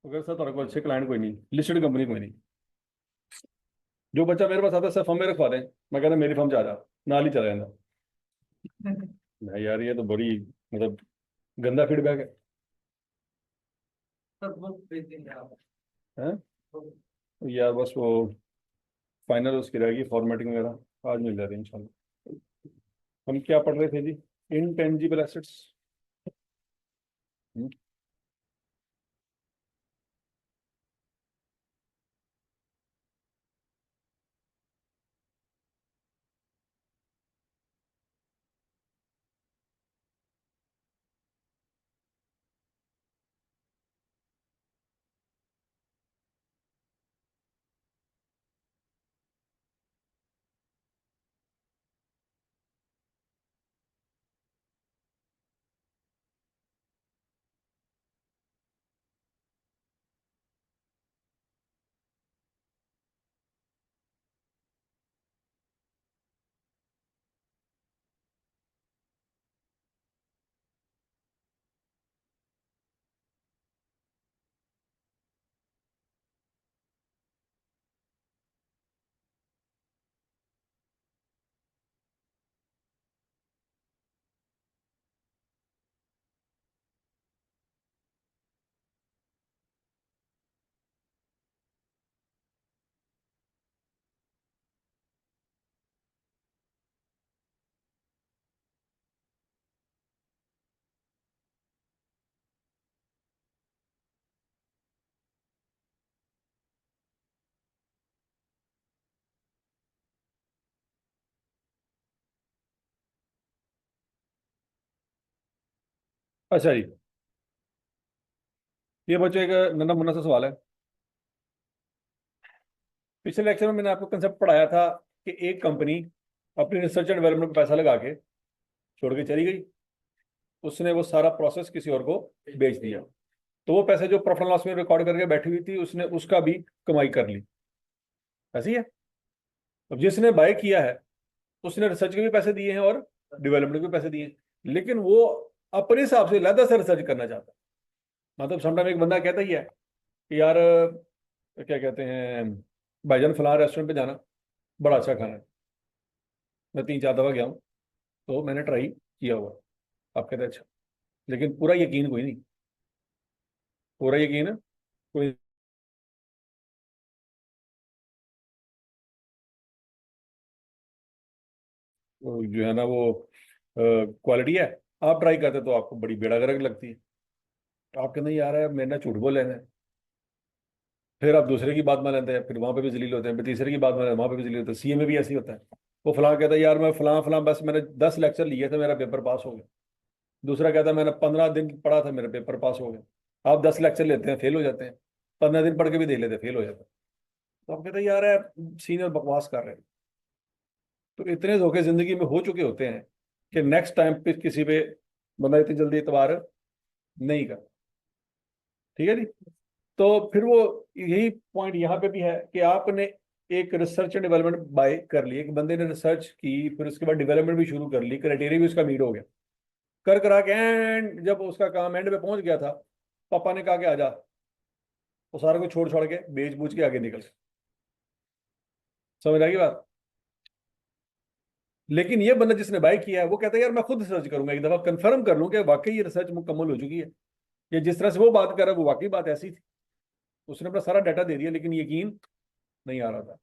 अगर सर तुम्हारे को अच्छे क्लाइंट कोई नहीं, लिस्टेड कंपनी कोई नहीं, जो बच्चा मेरे पास आता है सर फर्म में रखवा दें, मैं कहता मेरी फर्म जा जा, नाल ही चला जाता। नहीं यार, ये तो बड़ी मतलब गंदा फीडबैक है। सर बुक भेज देंगे आप। हैं? यार बस वो फाइनल उसकी रहेगी फॉर्मेटिंग वगैरह, आज मिल जाती है इंशाल्लाह। हम क्या पढ़ रहे थे जी? Intangible assets. अच्छा जी, ये बच्चों एक नन्ना मुन्ना सा सवाल है। पिछले लेक्चर में मैंने आपको कंसेप्ट पढ़ाया था कि एक कंपनी अपनी रिसर्च एंड डेवलपमेंट में पैसा लगा के छोड़ के चली गई। उसने वो सारा प्रोसेस किसी और को बेच दिया, तो वो पैसे जो प्रॉफिट लॉस में रिकॉर्ड करके बैठी हुई थी, उसने उसका भी कमाई कर ली। ऐसी है। अब जिसने बाय किया है उसने रिसर्च के भी पैसे दिए हैं और डेवलपमेंट के भी पैसे दिए हैं, लेकिन वो अपने हिसाब से अलग से रिसर्च करना चाहता है। मतलब समटाइम एक बंदा कहता ही है कि यार क्या कहते हैं, भाईजान फलां रेस्टोरेंट पे जाना, बड़ा अच्छा खाना है। मैं 3-4 दफा गया हूँ, तो मैंने ट्राई किया हुआ। आप कहते हैं अच्छा, लेकिन पूरा यकीन कोई नहीं। पूरा यकीन कोई जो है ना वो क्वालिटी है। आप ट्राई करते तो आपको बड़ी बेड़ागर्क लगती है। आप कहते हैं यार मेरे ना झूठ बोल रहे हैं। फिर आप दूसरे की बात मान लेते हैं, फिर वहां पे भी जलील होते हैं, फिर तीसरे की बात मान लेते हैं, वहां पे भी जलील होते हैं। सीए में भी ऐसे ही होता है। वो फलां कहता है यार मैं फलां फलां बस मैंने 10 लेक्चर लिए थे, मेरा पेपर पास हो गया। दूसरा कहता है मैंने 15 दिन पढ़ा था, मेरा पेपर पास हो गया। आप 10 लेक्चर लेते हैं, फेल हो जाते हैं। 15 दिन पढ़ के भी दे लेते हैं, फेल हो जाते हैं। तो आप कहते हैं यार सीनियर बकवास कर रहे हैं। तो इतने धोखे जिंदगी में हो चुके होते हैं कि नेक्स्ट टाइम पे किसी पे बंदा इतनी जल्दी एतबार नहीं कर। ठीक है जी। तो फिर वो यही पॉइंट यहाँ पे भी है कि आपने एक रिसर्च एंड डेवलपमेंट बाय कर ली, एक बंदे ने रिसर्च की, फिर उसके बाद डेवलपमेंट भी शुरू कर ली, क्राइटेरिया भी उसका मीट हो गया। कर करा के एंड जब उसका काम एंड पे पहुंच गया था, पापा ने कहा कि आजा, वो सारा कुछ छोड़ छोड़ के बेच बूझ के आगे निकल गए। समझ आ गई बात? लेकिन ये बंदा जिसने बाय किया है वो कहता है यार मैं खुद रिसर्च करूंगा, एक दफा कंफर्म कर लूं कि वाकई ये रिसर्च मुकम्मल हो चुकी है। ये जिस तरह से वो बात कर रहा है वो वाकई बात ऐसी थी। उसने अपना सारा डाटा दे दिया, लेकिन यकीन नहीं आ रहा था।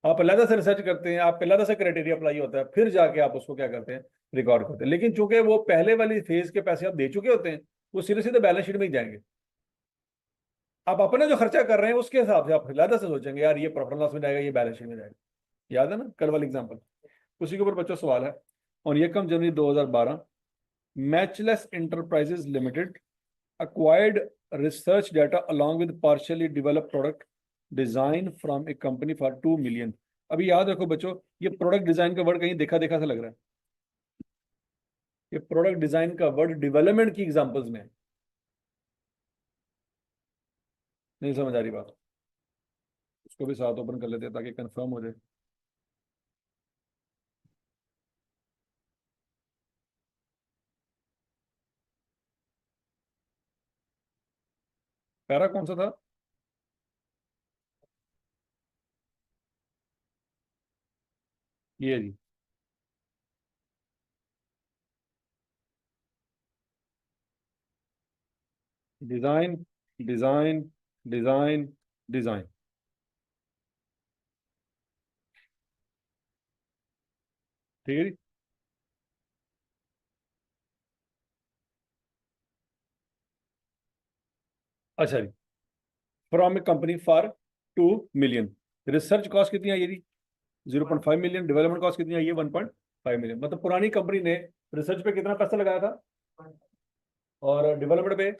आप अलग से रिसर्च करते हैं, आप अलग से क्राइटेरिया अप्लाई होता है, फिर जाके आप उसको क्या करते हैं, रिकॉर्ड करते हैं। लेकिन चूंकि वो पहले वाली फेज के पैसे आप दे चुके होते हैं, वो सीधे सीधे बैलेंस शीट में ही जाएंगे। आप अपने जो खर्चा कर रहे हैं उसके हिसाब से आप अलग से सोचेंगे यार ये प्रॉफिट लॉस में जाएगा, ये बैलेंस शीट में जाएगा। याद है ना कल वाला एग्जाम्पल? उसी के ऊपर बच्चों सवाल है। और ये कम जनवरी 2012, matchless enterprises limited acquired research data along with partially developed product design from a company for 2 million। अभी याद रखो बच्चों, ये प्रोडक्ट डिजाइन का वर्ड कहीं देखा देखा सा लग रहा है। ये प्रोडक्ट डिजाइन का वर्ड डेवलपमेंट की एग्जांपल्स में है। नहीं समझ आ रही बात? उसको भी साथ ओपन कर लेते हैं ताकि कंफर्म हो जाए। पैरा कौन सा था? ये जी डिजाइन डिजाइन डिजाइन डिजाइन। ठीक है जी। अच्छा जी, from a company for 2 million. Research cost कितनी आई है जी? 0.5 मिलियन। डेवलपमेंट कॉस्ट कितनी आई है? 1.5 मिलियन। मतलब पुरानी कंपनी ने रिसर्च पे कितना पैसा लगाया था और डेवलपमेंट पे?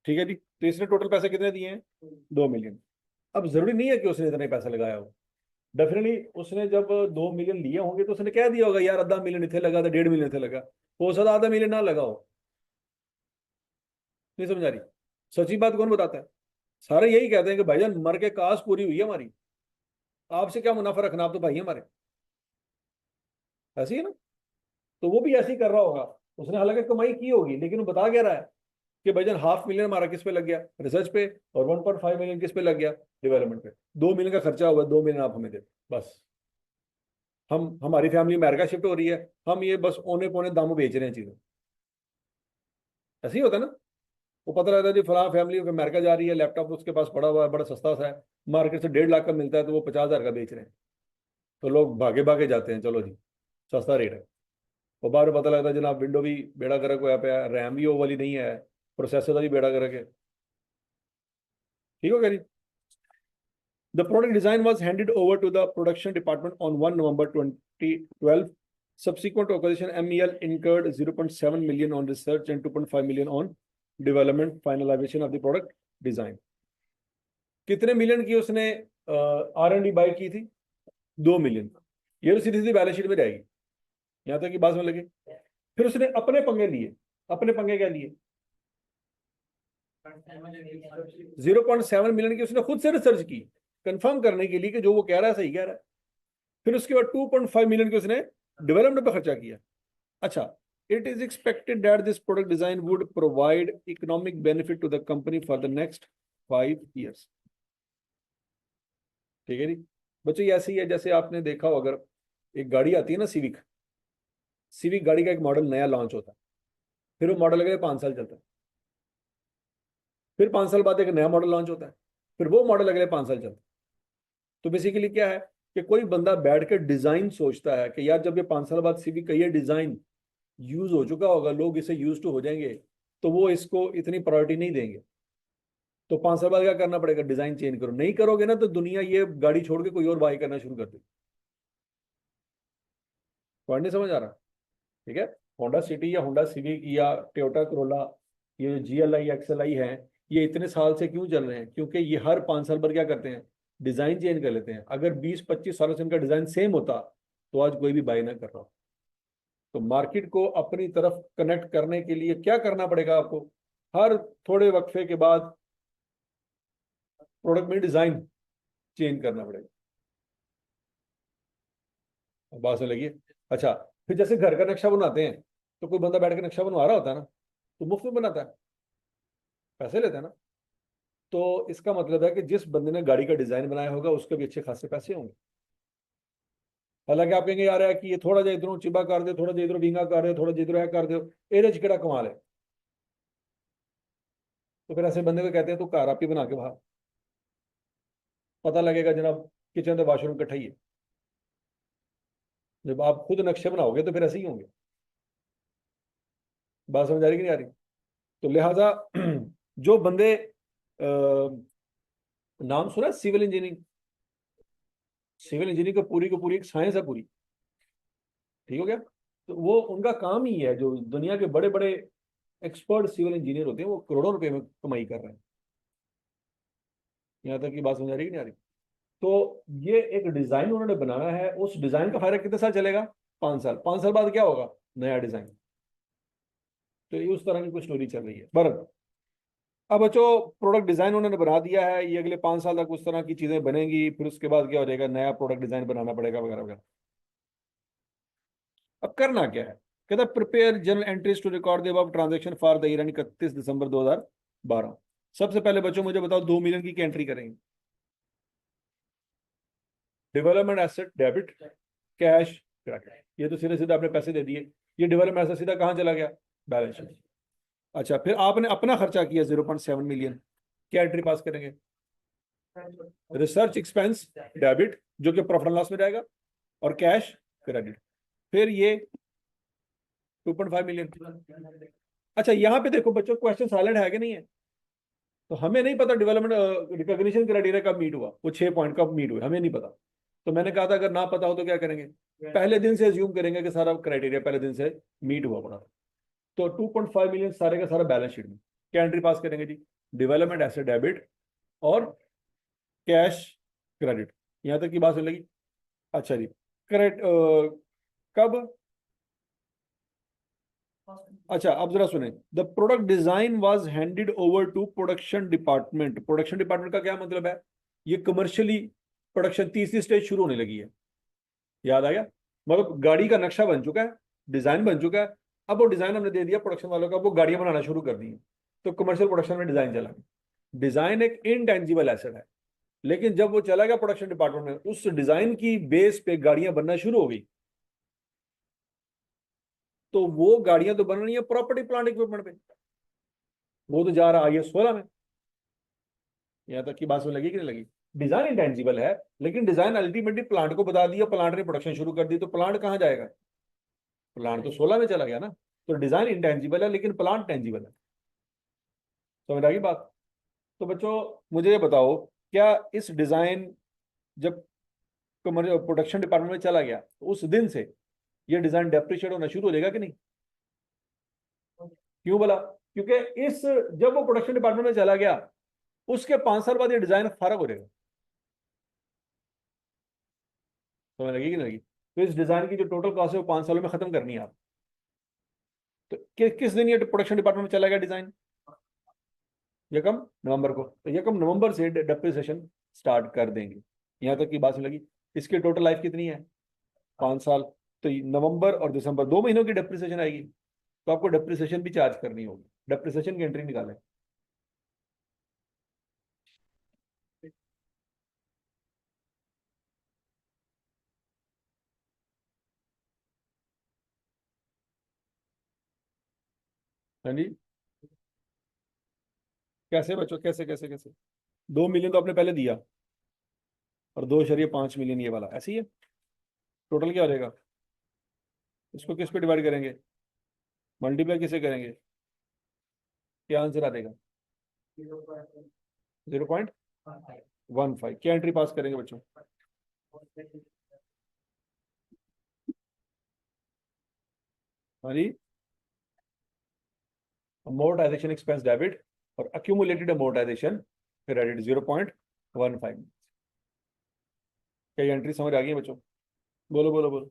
ठीक है जी, तो इसने टोटल पैसे कितने दिए हैं? 2 मिलियन। अब जरूरी नहीं है कि उसने इतना ही पैसा लगाया हो। डेफिनेटली उसने जब 2 मिलियन लिए होंगे तो उसने क्या दिया होगा, यार आधा मिलियन इतने लगा था, 1.5 मिलियन इतने लगा। हो सकता है आधा मिलियन ना लगा हो। नहीं समझ आ रही? सच्ची बात कौन बताता है? सारे यही कहते हैं कि भाईजान मर के काश पूरी हुई है हमारी, आपसे क्या मुनाफा रखना, आप तो भाई हैं हमारे। ऐसी है ना? तो वो भी ऐसे ही कर रहा होगा। उसने हालांकि कमाई की होगी, लेकिन वो बता क्या रहा है कि भाईजान 500,000 हमारा किस पे लग गया? रिसर्च पे। और 1.5 मिलियन किस पे लग गया? डेवलपमेंट पे। 2 मिलियन का खर्चा हुआ, 2 मिलियन आप हमें दे, बस। हम हमारी फैमिली अमेरिका शिफ्ट हो रही है, हम ये बस औने पौने दामों बेच रहे हैं चीजें। ऐसे ही होता है ना? वो पता लगता है जी फलां फैमिली अमेरिका जा रही है, लैपटॉप उसके पास पड़ा हुआ है, बड़ा सस्ता सा है, मार्केट से 1.5 लाख का मिलता है, तो वो 50,000 का बेच रहे हैं। तो लोग भागे भागे जाते हैं, चलो जी सस्ता रेट है। और बाद में पता लगता है जनाब विंडो भी बेड़ा गर्क हुआ पे है, रैम भी वो वाली नहीं है, प्रोसेसर का भी बेड़ा गर्क है। ठीक हो गया जी? The product design was handed over to the production department on 1 November 2012. Subsequent to acquisition, MEL incurred 0.7 million on research and 2.5 million on development finalization of the product design. कितने मिलियन की उसने R&D बाय की थी? 2 million. ये तो सीधी सीधी balance sheet में जाएगी, यहां तक की बात में लगे। फिर उसने अपने पंगे लिए। अपने पंगे क्या लिए? 0.7 मिलियन की उसने खुद से रिसर्च की, कंफर्म करने के लिए कि जो वो कह रहा है सही कह रहा है। फिर उसके बाद 2.5 मिलियन की उसने डेवलपमेंट पे खर्चा किया। अच्छा, it is expected that this product design would provide economic benefit to the company for the next 5 years। ठीक है जी। बच्चों ये ऐसी है जैसे आपने देखा हो, अगर एक गाड़ी आती है ना, सिविक। सिविक गाड़ी का एक मॉडल नया लॉन्च होता है, फिर वो मॉडल अगले 5 साल चलता है। फिर 5 साल बाद एक नया मॉडल लॉन्च होता है, फिर वो मॉडल अगले 5 साल चलता है। तो बेसिकली क्या है कि कोई बंदा बैठ के डिजाइन सोचता है कि यार जब ये 5 साल बाद सिविक का ये डिजाइन यूज हो चुका होगा, लोग इसे यूज टू हो जाएंगे, तो वो इसको इतनी प्रायोरिटी नहीं देंगे। तो 5 साल बाद क्या करना पड़ेगा? डिजाइन चेंज करो। नहीं करोगे ना तो दुनिया ये गाड़ी छोड़ के कोई और बाई करना शुरू कर देगी। पॉइंट नहीं समझ आ रहा? ठीक है। होंडा सिटी या होंडा सिविक या टोयोटा करोला, ये GLI XLI है, ये इतने साल से क्यों चल रहे हैं? क्योंकि ये हर 5 साल पर क्या करते हैं? डिजाइन चेंज कर लेते हैं। अगर 20-25 सालों से इनका डिजाइन सेम होता तो आज कोई भी बाई ना कर रहा। तो मार्केट को अपनी तरफ कनेक्ट करने के लिए क्या करना पड़ेगा आपको? हर थोड़े वक्फे के बाद प्रोडक्ट में डिजाइन चेंज करना पड़ेगा। बात समझ लगी? अच्छा, फिर जैसे घर का नक्शा बनाते हैं, तो कोई बंदा बैठ के नक्शा बनवा रहा होता है ना, तो मुफ्त में बनाता है, पैसे लेता है ना। तो इसका मतलब है कि जिस बंदे ने गाड़ी का डिजाइन बनाया होगा उसके भी अच्छे खासे पैसे होंगे। हालांकि आप कहेंगे यार है कि ये थोड़ा जा इधरों चिबा कर दे, थोड़ा जा इधरों विंगा कर दे, थोड़ा जा इधरों कर दो, एरे चिकड़ा कमाल है। तो फिर ऐसे बंदे को कहते हैं तो घर आप ही बना के बाहर, पता लगेगा जनाब किचन तो वाशरूम इकट्ठा ही है। जब आप खुद नक्शे बनाओगे तो फिर ऐसे ही होंगे। बात समझ आ रही कि नहीं आ रही? तो लिहाजा जो बंदे नाम सुना सिविल इंजीनियरिंग? सिविल इंजीनियरिंग को पूरी एक साइंस है पूरी। ठीक हो गया? तो वो उनका काम ही है, जो दुनिया के बड़े बड़े एक्सपर्ट सिविल इंजीनियर होते हैं वो करोड़ों रुपए में कमाई कर रहे हैं। यहाँ तक की बात समझ आ रही कि नहीं आ रही? तो ये एक डिजाइन उन्होंने बनाया है, उस डिजाइन का फायदा कितने साल चलेगा? 5 साल। 5 साल बाद क्या होगा? नया डिजाइन। तो ये उस तरह की कुछ स्टोरी चल रही है। बरं, अब बच्चों प्रोडक्ट डिजाइन उन्होंने बना दिया है, ये अगले 5 साल तक उस तरह की चीजें बनेंगी, फिर उसके बाद क्या हो जाएगा? नया प्रोडक्ट डिजाइन बनाना पड़ेगा वगैरह वगैरह। अब करना क्या है? कहता prepare general entries to record the above transaction for the year 31 December 2012। सबसे पहले बच्चों मुझे बताओ 2 मिलियन की क्या एंट्री करेंगे? Development asset debit, cash credit. ये तो सीधे सीधे आपने पैसे दे दिए, ये डेवलपमेंट ऐसा सीधा कहाँ चला गया, बैलेंस शीट। अच्छा, फिर आपने अपना खर्चा किया 0.7 मिलियन, क्या एंट्री पास करेंगे, रिसर्च एक्सपेंस डेबिट जो कि प्रॉफिट एंड लॉस में जाएगा, और कैश क्रेडिट। फिर ये 2.5 मिलियन। अच्छा, यहाँ पे देखो बच्चों, क्वेश्चन साइलेंट है कि नहीं है, तो हमें नहीं पता डेवलपमेंट रिकॉग्निशन क्राइटेरिया कब मीट हुआ, वो 6 पॉइंट कब मीट हुए, हमें नहीं पता। तो मैंने कहा था अगर ना पता हो तो क्या करेंगे, पहले दिन से एज्यूम करेंगे कि सारा क्राइटेरिया पहले दिन से मीट हुआ पड़ा। तो 2.5 मिलियन सारे का सारा बैलेंस शीट में, क्या एंट्री पास करेंगे जी, डेवलपमेंट एसेट डेबिट और कैश क्रेडिट। यहां तक की बात सुन लगी। अच्छा जी, क्रेडिट कब, अच्छा अब जरा सुने, the product design was handed over to production department. Production department का क्या मतलब है, ये कमर्शियली प्रोडक्शन तीसरी स्टेज शुरू होने लगी है, याद आ गया। मतलब गाड़ी का नक्शा बन चुका है, डिजाइन बन चुका है, अब वो डिजाइन हमने दे दिया प्रोडक्शन वालों को, अब वो गाड़ियां बनाना शुरू कर दी है, तो कमर्शियल प्रोडक्शन में डिजाइन चला गया। डिजाइन एक इनटेंजिबल एसेट है, लेकिन जब वो चला गया प्रोडक्शन डिपार्टमेंट में, उस डिजाइन की बेस पे गाड़ियां बनना शुरू हो गई, तो वो गाड़ियां तो बन रही है प्रॉपर्टी प्लांट इक्विपमेंट पे, वो तो जा रहा है IS 16 में। यहाँ तक की बात में लगी कि नहीं लगी, डिजाइन इंटेंजिबल है, लेकिन डिजाइन अल्टीमेटली प्लांट को बता दिया, प्लांट ने प्रोडक्शन शुरू कर दी, तो प्लांट कहाँ जाएगा, प्लांट तो 16 में चला गया ना। तो डिजाइन इंटेंजिबल है लेकिन प्लांट टेंजिबल है, समझ आ गई बात। तो बच्चों मुझे ये बताओ, क्या इस डिजाइन जब प्रोडक्शन डिपार्टमेंट में चला गया, तो उस दिन से ये डिजाइन डेप्रिशिएट होना शुरू हो जाएगा कि नहीं, क्यों बोला, क्योंकि इस जब वो प्रोडक्शन डिपार्टमेंट में चला गया, उसके 5 साल बाद ये डिजाइन फर्क हो जाएगा, समझ लगी कि नहीं लगी। तो इस डिजाइन की जो टोटल कॉस्ट है वो 5 सालों में खत्म करनी है आप। तो किस दिन ये प्रोडक्शन डिपार्टमेंट में चला गया डिजाइन, यकम नवंबर को, तो यकम नवंबर से डेप्रिसिएशन स्टार्ट कर देंगे। यहां तक की बात लगी। इसकी टोटल लाइफ कितनी है, 5 साल। तो नवंबर और दिसंबर 2 महीनों की डेप्रिसिएशन आएगी, तो आपको डेप्रिसिएशन भी चार्ज करनी होगी, डेप्रिसिएशन की एंट्री निकालें। हाँ जी, कैसे बच्चों, कैसे कैसे कैसे, 2 मिलियन तो आपने पहले दिया, और 2.5 मिलियन ये वाला, ऐसे ही है। टोटल क्या हो जाएगा, इसको किस पे डिवाइड करेंगे, मल्टीप्लाई किसे करेंगे, क्या आंसर आ देगा, 0.15। क्या एंट्री पास करेंगे बच्चों, हाँ जी, अमोर्टाइजेशन एक्सपेंस डेबिट और अक्यूमुलेटेड अमोर्टाइजेशन क्रेडिट 0.15। क्या ये एंट्री समझ आ गई है बच्चों, बोलो बोलो बोलो।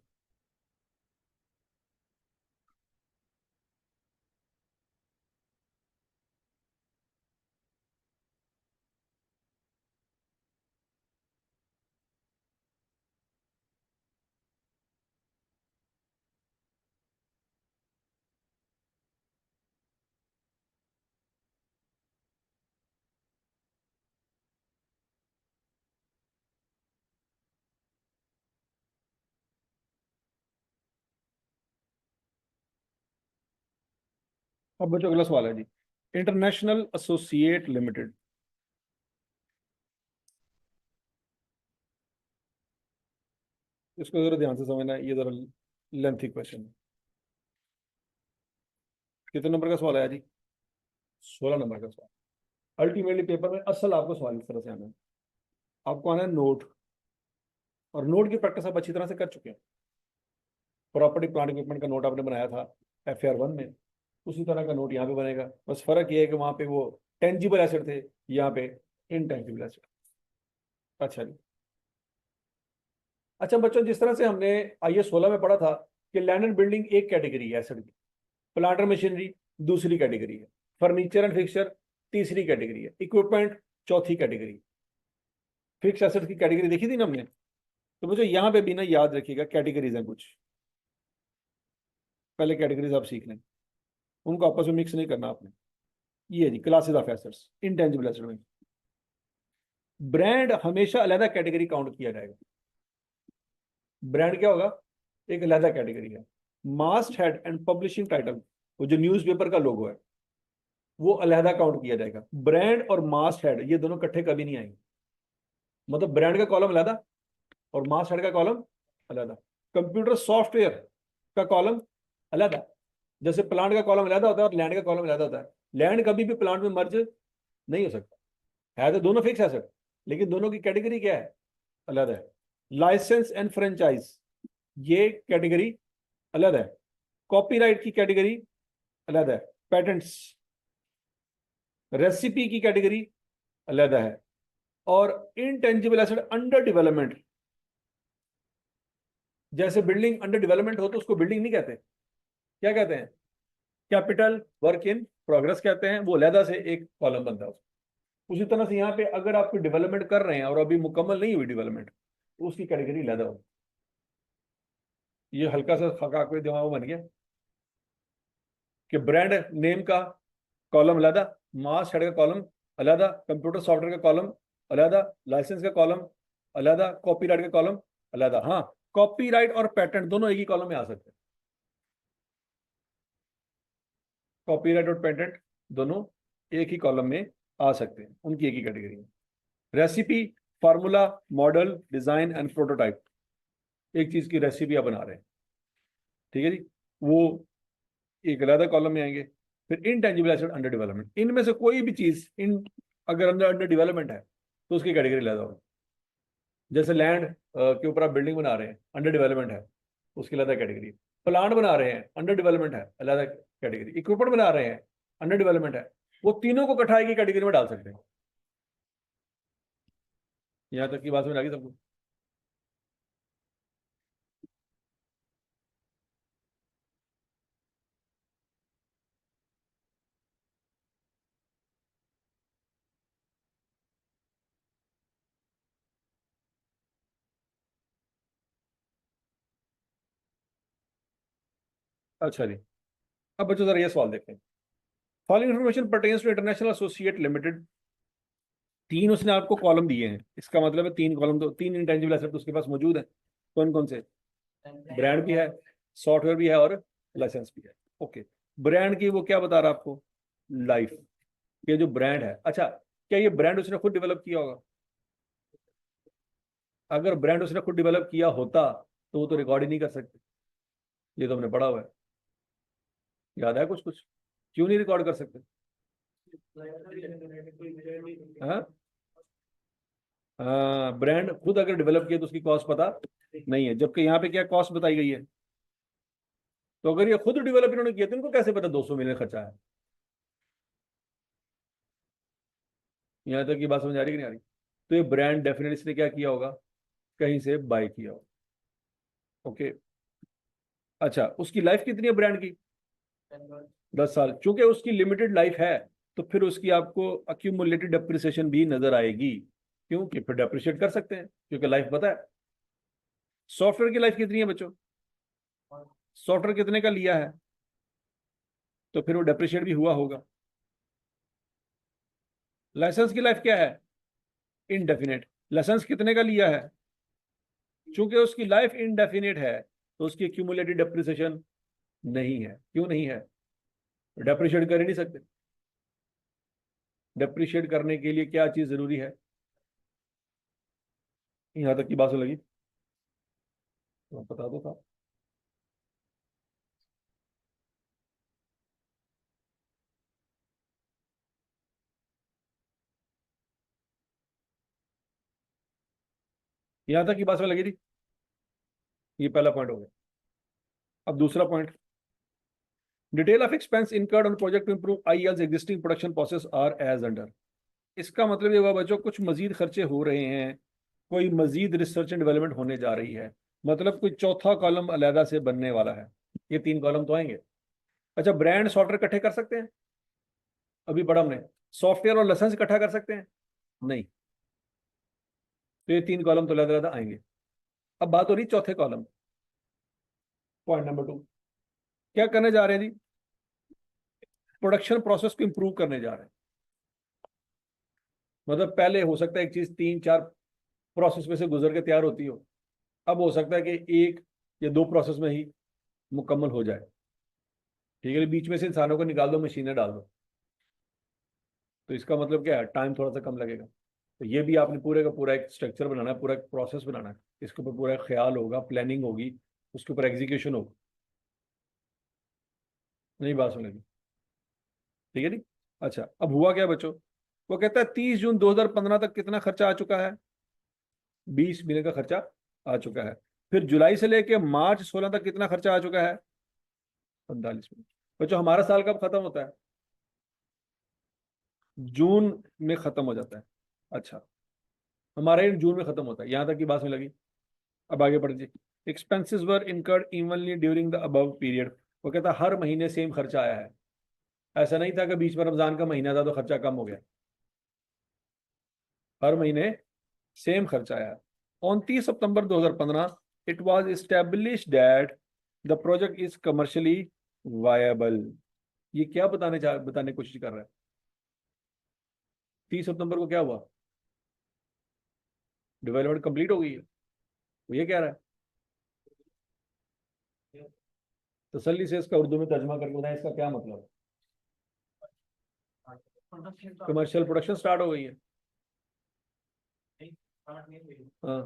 अब बच्चों अगला सवाल है जी, इंटरनेशनल एसोसिएट लिमिटेड। इसको जरा ध्यान से समझना है, ये जरा लेंथी क्वेश्चन है। कितने नंबर का सवाल है जी, 16 नंबर का सवाल। अल्टीमेटली पेपर में असल आपको सवाल इस तरह से आना है, आपको आना है नोट, और नोट की प्रैक्टिस आप अच्छी तरह से कर चुके हैं। प्रॉपर्टी प्लांट इक्विपमेंट का नोट आपने बनाया था FAR 1 में, उसी तरह का नोट यहाँ पे बनेगा, बस फर्क ये है कि वहां पे वो टेंजिबल एसेट थे, यहाँ पे इनटेंजिबल एसेट। अच्छा जी, अच्छा बच्चों, जिस तरह से हमने IS 16 में पढ़ा था कि लैंड एंड बिल्डिंग एक कैटेगरी है एसेट की, प्लांट और मशीनरी दूसरी कैटेगरी है, फर्नीचर एंड फिक्सचर तीसरी कैटेगरी है, इक्विपमेंट चौथी कैटेगरी। फिक्स एसेट की कैटेगरी देखी थी ना हमने, तो मुझे यहाँ पे भी ना याद रखिएगा, कैटेगरीज हैं कुछ, पहले कैटेगरीज आप सीख लें, उनको आपस में मिक्स नहीं करना आपने। ये जी classes of assets, intangible asset में ब्रांड हमेशा अलग कैटेगरी काउंट किया जाएगा, ब्रांड क्या होगा? एक अलहदा कैटेगरी है। मास्ट हेड एंड पब्लिशिंग टाइटल, वो जो न्यूज़पेपर का लोगो है वो अलहदा काउंट किया जाएगा। ब्रांड और मास्ट हेड ये दोनों इकट्ठे कभी नहीं आएंगे। मतलब ब्रांड का कॉलम अलहदा और मास्ट हेड का कॉलम अलहदा। कंप्यूटर सॉफ्टवेयर का कॉलम अलहदा। जैसे प्लांट का कॉलम अलहदा होता है और लैंड का कॉलम अलहदा होता है। लैंड कभी भी प्लांट में मर्ज नहीं हो सकता है, तो दोनों फिक्स एसेट, लेकिन दोनों की कैटेगरी क्या है? अलग है। लाइसेंस एंड फ्रेंचाइज ये कैटेगरी अलग है। कॉपीराइट की कैटेगरी अलग है। पेटेंट्स, रेसिपी की कैटेगरी अलग है। और इनटेंजिबल एसेट अंडर डेवलपमेंट, जैसे बिल्डिंग अंडर डेवलपमेंट हो तो उसको बिल्डिंग नहीं कहते, क्या कहते हैं? कैपिटल वर्क इन प्रोग्रेस कहते हैं। वो अलहदा से एक कॉलम बनता है। उसी तरह से यहाँ पे अगर आप डेवलपमेंट कर रहे हैं और अभी मुकम्मल नहीं हुई डेवलपमेंट, तो उसकी कैटेगरी अलहदा हो। ये हल्का सा खका कोई दिमाग में बन गया कि ब्रांड नेम का कॉलम अलहदा, मास हेड का कॉलम अलहदा, कंप्यूटर सॉफ्टवेयर का कॉलम अलहदा, लाइसेंस का कॉलम अलहदा, कॉपीराइट का कॉलम अलहदा। हाँ, कॉपीराइट और पेटेंट दोनों एक ही कॉलम में आ सकते हैं। कॉपीराइट और पेटेंट दोनों एक ही कॉलम में आ सकते हैं, उनकी एक ही कैटेगरी में। Recipe, formula, model, design and prototype, एक चीज की रेसिपी आप बना रहे हैं, ठीक है जी, वो एक अलग कॉलम में आएंगे। फिर इनटेंजिबल एसेट अंडर डेवलपमेंट, इनमें से कोई भी चीज इन अगर अंडर अंडर डेवलपमेंट है तो उसकी कैटेगरी अलग होगी। जैसे लैंड के ऊपर आप बिल्डिंग बना रहे हैं, अंडर डेवलपमेंट है, उसकी अलग कैटेगरी। प्लांट बना रहे हैं, अंडर डेवलपमेंट है, अलग कैटेगरी। इक्विपमेंट बना रहे हैं, अंडर डेवलपमेंट है। वो तीनों को इकट्ठा की कैटेगरी में डाल सकते हैं। यहाँ तक की बात समझ आ गई सबको? अच्छा जी, अब बच्चों जरा ये सवाल देखें। Following information pertains to international associate limited. तीन उसने आपको कॉलम दिए हैं, इसका मतलब है तीन कॉलम, तो तीन इंटेंजिबल एसेट उसके पास मौजूद है। कौन कौन से? ब्रांड भी है, सॉफ्टवेयर भी है और लाइसेंस भी है। ओके, ब्रांड की वो क्या बता रहा है आपको? लाइफ। ये जो ब्रांड है, अच्छा, क्या ये ब्रांड उसने खुद डेवलप किया होगा? अगर ब्रांड उसने खुद डेवलप किया होता तो वो तो रिकॉर्ड ही नहीं कर सकते। ये तो हमने पढ़ा हुआ है, याद है कुछ कुछ? क्यों नहीं रिकॉर्ड कर सकते? हाँ, हाँ, ब्रांड खुद अगर डेवलप किया तो उसकी कॉस्ट पता नहीं है, जबकि यहाँ पे क्या कॉस्ट बताई गई है। तो अगर ये खुद डेवलप इन्होंने किया तो इनको कैसे पता 200 मिलियन खर्चा है? यहाँ तक की बात समझ आ रही कि नहीं आ रही? तो ये ब्रांड डेफिनेटली इसने क्या किया होगा? कहीं से बाय किया होगा। ओके, अच्छा, उसकी लाइफ कितनी है ब्रांड की? 10 साल। चूंकि उसकी लिमिटेड लाइफ है तो फिर उसकी आपको अक्यूमुलेटेड डेप्रिसिएशन भी नजर आएगी। क्यों? कि फिर डेप्रिशिएट कर सकते हैं क्योंकि लाइफ पता है। सॉफ्टवेयर की लाइफ कितनी है बच्चों? सॉफ्टवेयर कितने का लिया है तो फिर वो डेप्रिशिएट भी हुआ होगा। लाइसेंस की लाइफ क्या है? इनडेफिनेट। लाइसेंस कितने का लिया है? चूंकि उसकी लाइफ इनडेफिनेट है तो उसकी एक्यूमुलेटेड डेप्रिसिएशन नहीं है। क्यों नहीं है? डेप्रिशिएट कर ही नहीं सकते। डेप्रिशिएट करने के लिए क्या चीज जरूरी है? यहां तक की बात लगी तो बता दो था। यहां तक की बात लगी थी। ये पहला पॉइंट हो गया। अब दूसरा point, detail of expense incurred on project to improve IL's existing production process are as under. इसका मतलब ये हुआ बच्चों कुछ मजीद खर्चे हो रहे हैं, कोई मजीद रिसर्च एंड डेवलपमेंट होने जा रही है, मतलब कोई चौथा कॉलम अलहदा से बनने वाला है। ये तीन कॉलम तो आएंगे। अच्छा, ब्रांड सॉफ्टवेयर इकट्ठे कर सकते हैं? अभी पढ़ा हमने। सॉफ्टवेयर और लाइसेंस इकट्ठा कर सकते हैं? नहीं। तो ये तीन कॉलम तो अलग अलग आएंगे। अब बात हो रही चौथे कॉलम, पॉइंट नंबर 2। क्या करने जा रहे हैं जी? प्रोडक्शन प्रोसेस को इंप्रूव करने जा रहे हैं। मतलब पहले हो सकता है एक चीज 3-4 प्रोसेस में से गुजर के तैयार होती हो, अब हो सकता है कि एक या दो प्रोसेस में ही मुकम्मल हो जाए। ठीक है, बीच में से इंसानों को निकाल दो, मशीनें डाल दो, तो इसका मतलब क्या है, टाइम थोड़ा सा कम लगेगा। तो ये भी आपने पूरे का पूरा एक स्ट्रक्चर बनाना है, पूरा एक प्रोसेस बनाना है, इसके ऊपर पूरा ख्याल होगा, प्लानिंग होगी, उसके ऊपर एग्जीक्यूशन होगा। नहीं बात सुनेगी? ठीक है जी। अच्छा, अब हुआ क्या बच्चों? वो कहता है 30 जून 2015 तक कितना खर्चा आ चुका है? 20 मिलियन का खर्चा आ चुका है। फिर जुलाई से लेके मार्च 16 तक कितना खर्चा आ चुका है? 45 मिलियन। बच्चों हमारा साल कब खत्म होता है? जून में खत्म हो जाता है। अच्छा, हमारा ये जून में खत्म होता है, यहां तक की बात में लगी। अब आगे बढ़ जी। Expenses were incurred evenly during the above period. वो कहता है हर महीने सेम खर्चा आया है। ऐसा नहीं था कि बीच में रमजान का महीना था तो खर्चा कम हो गया। हर महीने सेम खर्चा आया। On 30 September 2015 it was establish that the project is commercially viable. ये क्या बताने की कोशिश कर रहा है? 30 सितंबर को क्या हुआ? डेवलपमेंट कंप्लीट हो गई है, वो ये कह रहा है। तसल्ली से इसका उर्दू में तर्जमा करके बताएं, इसका क्या मतलब है? कमर्शियल प्रोडक्शन स्टार्ट हो गई है। हाँ,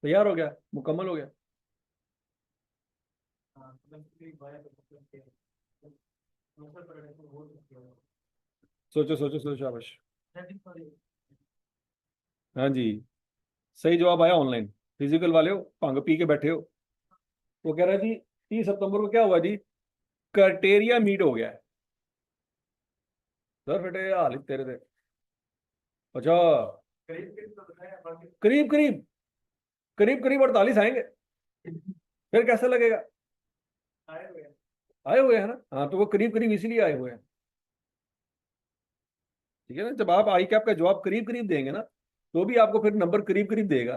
तैयार हो गया, मुकम्मल हो गया। सोचो सोचो सोचो, शाबाश। हाँ जी, सही जवाब आया। ऑनलाइन फिजिकल वाले हो, भांग पी के बैठे हो। वो कह रहा है जी 30 सितंबर को क्या हुआ जी? क्राइटेरिया मीट हो गया है। सर बेटे हाल तेरे थे। अच्छा, करीब करीब, करीब करीब 48 आएंगे। फिर कैसा लगेगा? आए हुए हैं ना, हाँ, तो वो करीब करीब इसीलिए आए हुए हैं। ठीक है ना, जब आप आई कैप का जवाब करीब करीब देंगे ना, तो भी आपको फिर नंबर करीब करीब देगा।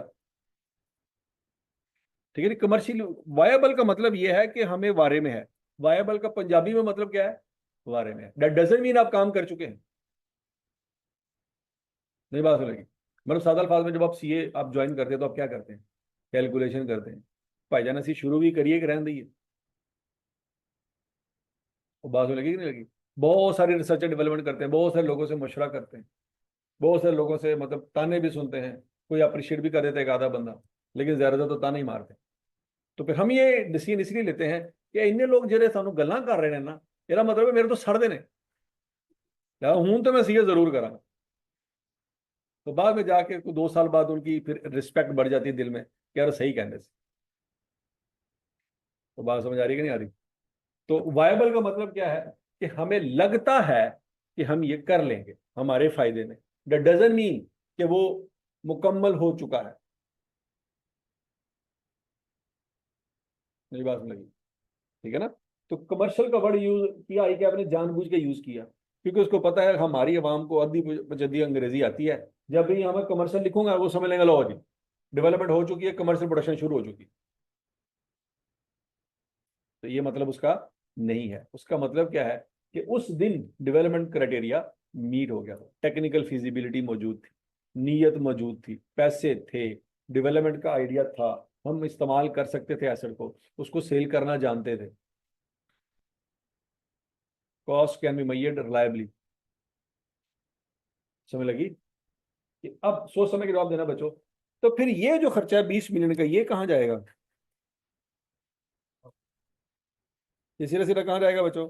ठीक है, कमर्शियल वायबल का मतलब ये है कि हमें वारे में है। वायबल का पंजाबी में मतलब क्या है? वारे में है। दैट डजंट मीन आप काम कर चुके हैं। नहीं बात सुनेगी? मतलब सादा अल्फाज में जब आप सीए आप ज्वाइन करते हैं तो आप क्या करते हैं? कैलकुलेशन करते हैं। भाईजान ऐसी शुरू भी करिए कि रहने दीजिए? वो बात सुनेगी कि नहीं लगी? बहुत सारी रिसर्च एंड डेवलपमेंट करते हैं, बहुत सारे लोगों से मशवरा करते हैं, बहुत सारे लोगों से मतलब ताने भी सुनते हैं, कोई अप्रिशिएट भी कर देता है एक आधा बंदा, लेकिन ज्यादातर तो ताने ही मारते हैं। तो फिर हम ये डिसीजन इसलिए लेते हैं कि इन्ने लोग जेडे सानू गल्लां कर रहे हैं ना, ਇਹਦਾ मतलब है मेरे तो सड़ देने यार, हूं तो मैं सीए जरूर करा। तो बाद में जाके 2 साल बाद उनकी फिर रिस्पेक्ट बढ़ जाती है दिल में कि यार सही कहने से। तो बात समझ आ रही है कि नहीं आ रही? तो वायबल का मतलब क्या है? कि हमें लगता है कि हम ये कर लेंगे हमारे फायदे में। दैट डजंट मीन कि वो मुकम्मल हो चुका है। मेरी बात लगी? ठीक है ना? तो कमर्शियल का वर्ड यूज किया है कि आपने जानबूझ के यूज किया, क्योंकि उसको पता है हमारी आवाम को अद्धी पचद्दी अंग्रेजी आती है। जब भी हमें कमर्शियल लिखूंगा वो समझ लेंगे, लो जी डेवलपमेंट हो चुकी है, कमर्शियल प्रोडक्शन शुरू हो चुकी है। तो ये मतलब उसका नहीं है। उसका मतलब क्या है? कि उस दिन डेवलपमेंट क्राइटेरिया मीट हो गया, टेक्निकल फिजिबिलिटी मौजूद थी, नीयत मौजूद थी, पैसे थे, डेवलपमेंट का आइडिया था, हम इस्तेमाल कर सकते थे एसेट को, उसको सेल करना जानते थे। Cost can be measured reliably. समझ लगी? कि अब सोच समझ के जवाब देना बच्चों। तो फिर ये जो खर्चा है 20 मिलियन का, ये कहाँ जाएगा? ये सीधा सीधा कहाँ जाएगा बच्चों?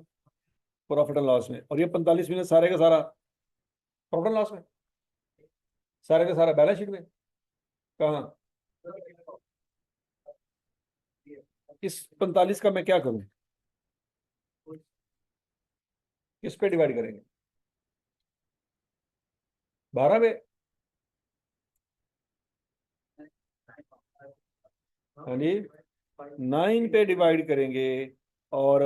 प्रॉफिट एंड लॉस में। और ये 45 मिलियन सारे का सारा प्रॉफिट एंड लॉस में, सारे का सारा बैलेंस शीट में। कहाँ? इस 45 का मैं क्या करूं? किस पे डिवाइड करेंगे? 12 पे? हाँ जी, 9 पे डिवाइड करेंगे। और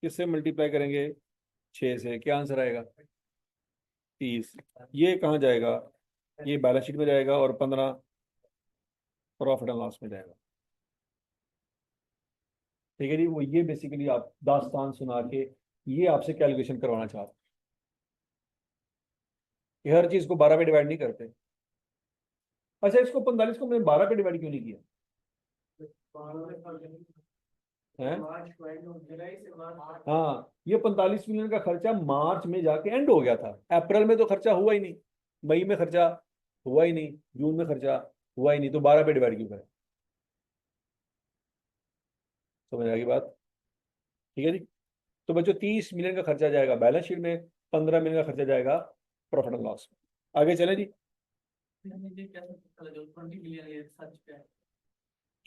किससे मल्टीप्लाई करेंगे? 6 से। क्या आंसर आएगा? 30। ये कहाँ जाएगा? ये बैलेंस शीट में जाएगा, और 15 प्रॉफिट एंड लॉस में जाएगा। ठीक है जी, वो ये बेसिकली आप दास्तान सुना के ये आपसे कैलकुलेशन करवाना चाहते हैं। कि हर चीज को 12 पे डिवाइड नहीं करते। अच्छा, इसको 45 को मैंने 12 पे डिवाइड क्यों नहीं किया है? हाँ, ये 45 मिलियन का खर्चा मार्च में जाके एंड हो गया था, अप्रैल में तो खर्चा हुआ ही नहीं, मई में खर्चा हुआ ही नहीं, जून में खर्चा हुआ ही नहीं, तो 12 पे डिवाइड क्यों करें? समझ आ गई बात? ठीक है जी। तो बच्चों 30 मिलियन का खर्चा जाएगा बैलेंस शीट में, 15 मिलियन का खर्चा जाएगा प्रॉफिट एंड लॉस में। आगे चले जी।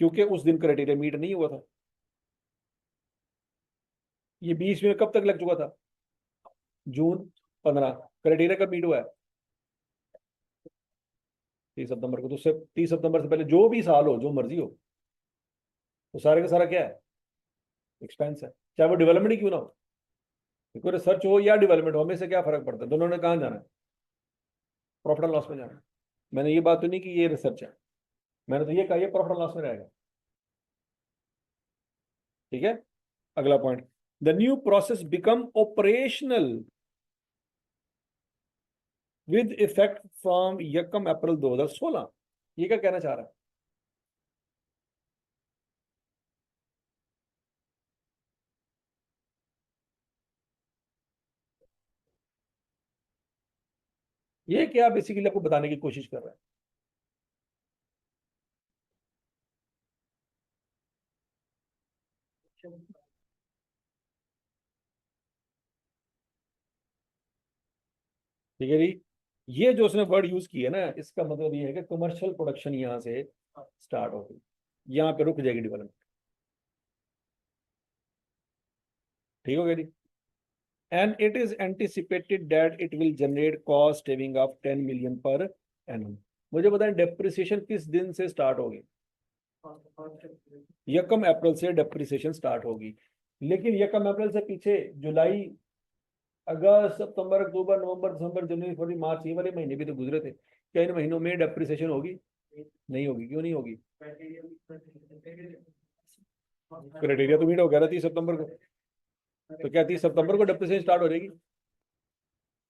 क्योंकि उस दिन क्राइटेरिया मीट नहीं हुआ था। ये 20 मिलियन कब तक लग चुका था? जून 15। क्राइटेरिया कब मीट हुआ है? 30 सितंबर को। तो उससे 30 सितंबर से पहले जो भी साल हो, जो मर्जी हो, तो सारे का सारा क्या है? एक्सपेंस है, चाहे वो डेवलपमेंट ही क्यों ना हो। देखो, रिसर्च हो या डेवलपमेंट हो, हमें से क्या फर्क पड़ता है? दोनों ने कहाँ जाना है? प्रॉफिट एंड लॉस में जाना है। मैंने ये बात तो नहीं कि ये रिसर्च है, मैंने तो ये कहा ये प्रॉफिट एंड लॉस में रहेगा। ठीक है। अगला point, the new process become operational with effect from 1 अप्रैल 2016। ये क्या कहना चाह रहा है? ये क्या बेसिकली आपको बताने की कोशिश कर रहा है? ठीक है जी। ये जो उसने वर्ड यूज किया ना, इसका मतलब ये है कि कमर्शियल प्रोडक्शन यहां से स्टार्ट हो गई, यहाँ पे रुक जाएगी डेवलपमेंट। ठीक हो गया जी। And it is anticipated that it will generate cost saving of 10 million per annum. मुझे बताएं डेप्रिसिएशन किस दिन से स्टार्ट होगी? 1 अप्रैल से डेप्रिसिएशन स्टार्ट होगी। लेकिन 1 अप्रैल से पीछे जुलाई, अगस्त, सितंबर, अक्टूबर, नवंबर, दिसंबर, जनवरी, फरवरी, मार्च, ये वाले महीने भी तो गुजरे थे। क्या इन महीनों में डेप्रिसिएशन होगी? नहीं होगी। क्यों नहीं होगी? क्राइटेरिया तो मीट हो गया था 30 सितंबर को। तो क्या 30 सितंबर को डेप्रिसिएशन स्टार्ट हो जाएगी?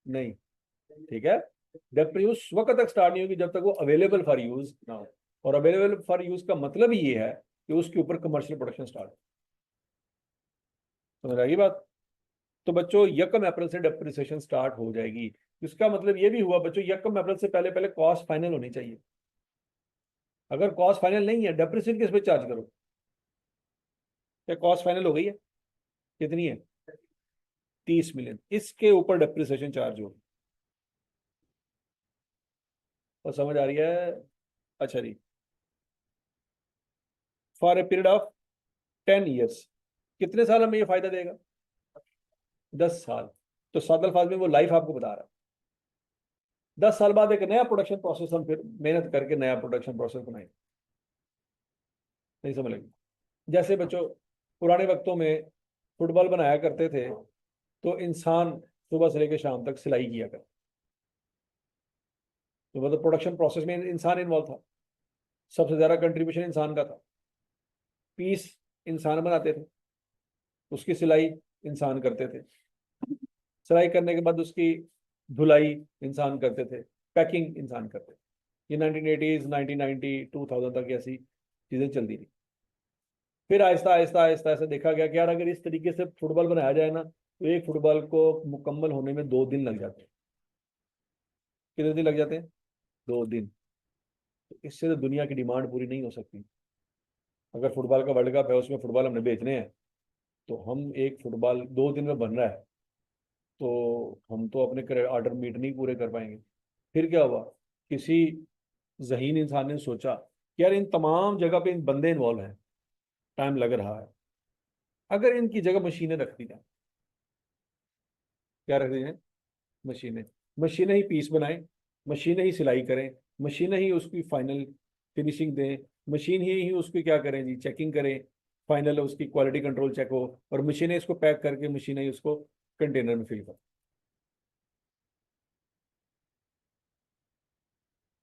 नहीं। ठीक है। डेप्रिसिएशन उस वक्त तक स्टार्ट नहीं होगी जब तक वो अवेलेबल फॉर यूज ना हो। और अवेलेबल फॉर यूज का मतलब ही ये है कि उसके ऊपर कमर्शियल प्रोडक्शन स्टार्ट। समझ आएगी बात? तो बच्चों 1 अप्रैल से डेप्रिसिएशन स्टार्ट हो जाएगी। इसका मतलब ये भी हुआ बच्चों, 1 अप्रैल से पहले पहले कॉस्ट फाइनल होनी चाहिए। अगर कॉस्ट फाइनल नहीं है, डेप्रिसिएशन किस पे चार्ज करो? क्या कॉस्ट फाइनल हो गई है? कितनी है? 30 मिलियन। इसके ऊपर डेप्रिसिएशन चार्ज होगी। और समझ आ रही है? अच्छा जी। For a period of 10 years. कितने साल हमें ये फायदा देगा? 10 साल। तो 7 अल्फाज में वो लाइफ आपको बता रहा है। 10 साल बाद एक नया प्रोडक्शन प्रोसेस हम फिर मेहनत करके नया प्रोडक्शन प्रोसेस बनाएंगे। नहीं समझ लगी? जैसे बच्चों पुराने वक्तों में फुटबॉल बनाया करते थे, तो इंसान सुबह से लेकर शाम तक सिलाई किया करता, तो मतलब प्रोडक्शन प्रोसेस में इंसान इन्वॉल्व था। सबसे ज्यादा कंट्रीब्यूशन इंसान का था। पीस इंसान बनाते थे, उसकी सिलाई इंसान करते थे, सिलाई करने के बाद उसकी धुलाई इंसान करते थे, पैकिंग इंसान करते थे। ये 1980s, 1990, 2000 तक ऐसी चीजें चलती रही। फिर आहिस्ता आहिस्ता आहिस्ता ऐसा देखा गया कि यार अगर इस तरीके से फुटबॉल बनाया जाए ना, तो एक फुटबॉल को मुकम्मल होने में 2 दिन लग जाते हैं। कितने दिन लग जाते हैं? 2 दिन। तो इससे तो दुनिया की डिमांड पूरी नहीं हो सकती। अगर फुटबॉल का वर्ल्ड कप है, उसमें फुटबॉल हमने बेचने हैं, तो हम एक फुटबॉल 2 दिन में बन रहा है, तो हम तो अपने ऑर्डर मीट नहीं पूरे कर पाएंगे। फिर क्या हुआ? किसी जहीन इंसान ने सोचा कि यार इन तमाम जगह पे इन बंदे इन्वॉल्व हैं, टाइम लग रहा है, अगर इनकी जगह मशीनें रख दी जाए। क्या रख दी जाए? मशीनें। मशीनें ही पीस बनाएं, मशीनें ही सिलाई करें, मशीनें ही उसकी फाइनल फिनिशिंग दें, मशीन ही उसकी क्या करें जी, चेकिंग करें, फाइनल उसकी क्वालिटी कंट्रोल चेक हो, और मशीनें इसको पैक करके मशीनें ही उसको कंटेनर में फिल करें।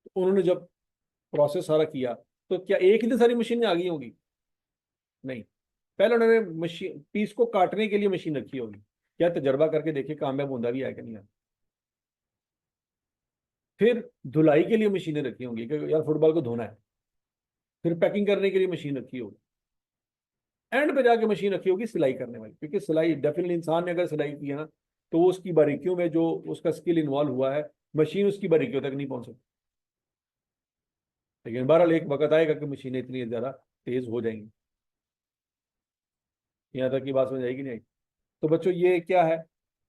तो उन्होंने जब प्रोसेस सारा किया, तो क्या एक ही दिन सारी मशीनें आ गई होगी? नहीं। पहले उन्होंने मशीन पीस को काटने के लिए मशीन रखी होगी। क्या तजर्बा करके देखिए कामयाब होता भी है कि नहीं है? फिर धुलाई के लिए मशीनें रखी होंगी कि यार फुटबॉल को धोना है, फिर पैकिंग करने के लिए मशीन रखी होगी, एंड पे जाके मशीन रखी होगी सिलाई करने वाली, क्योंकि सिलाई डेफिनेटली इंसान ने अगर सिलाई की है ना, तो वो उसकी बारीकियों में जो उसका स्किल इन्वॉल्व हुआ है, मशीन उसकी बारीकियों तक नहीं पहुंच सकती। लेकिन बहरहाल एक वक्त आएगा कि मशीनें इतनी ज्यादा तेज हो जाएंगी। यहाँ तक की बात समझ आएगी नहीं आई? तो बच्चों ये क्या है,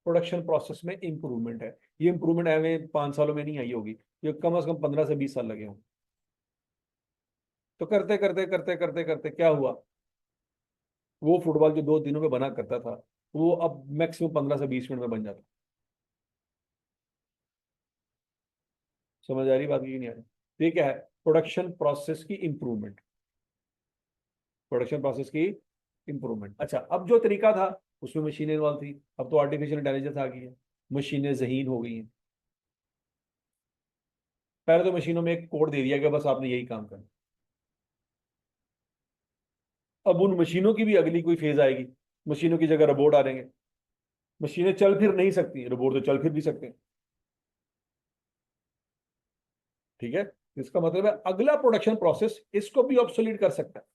प्रोडक्शन प्रोसेस में इंप्रूवमेंट है। ये इंप्रूवमेंट हमें 5 सालों में नहीं आई होगी, ये कम से कम 15 से 20 साल लगे होंगे। तो करते करते करते करते करते क्या हुआ, वो फुटबॉल जो 2 दिनों में बना करता था, वो अब मैक्सिमम 15 से 20 मिनट में बन जाता। समझ आ रही बात की नहीं आ रही? तो ये क्या है, प्रोडक्शन प्रोसेस की इंप्रूवमेंट, प्रोडक्शन प्रोसेस की इंप्रूवमेंट। अच्छा, अब जो तरीका था उसमें मशीनें इन्वॉल्व थी, अब तो आर्टिफिशियल इंटेलिजेंस आ गई है, मशीनें ज़हीन हो गई हैं। पहले तो मशीनों में एक कोड दे दिया कि बस आपने यही काम करना। अब उन मशीनों की भी अगली कोई फेज आएगी, मशीनों की जगह रोबोट आ जाएंगे। मशीनें चल फिर नहीं सकती, रोबोट तो चल फिर भी सकते हैं। ठीक है, इसका मतलब है अगला प्रोडक्शन प्रोसेस इसको भी ऑब्सोलीट कर सकता है।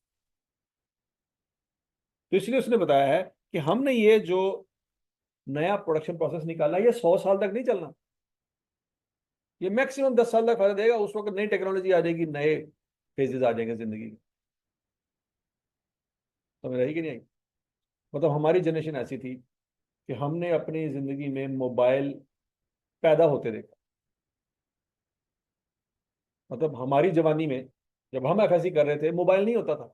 तो इसलिए उसने बताया है कि हमने ये जो नया प्रोडक्शन प्रोसेस निकाला, ये 100 साल तक नहीं चलना, ये मैक्सिमम 10 साल तक फायदा देगा। उस वक्त नई टेक्नोलॉजी आ जाएगी, नए फेजेस आ जाएंगे जिंदगी के। समझ आई कि नहीं आई? मतलब हमारी जनरेशन ऐसी थी कि हमने अपनी जिंदगी में मोबाइल पैदा होते देखा। मतलब हमारी जवानी में जब हम एफएससी कर रहे थे, मोबाइल नहीं होता था।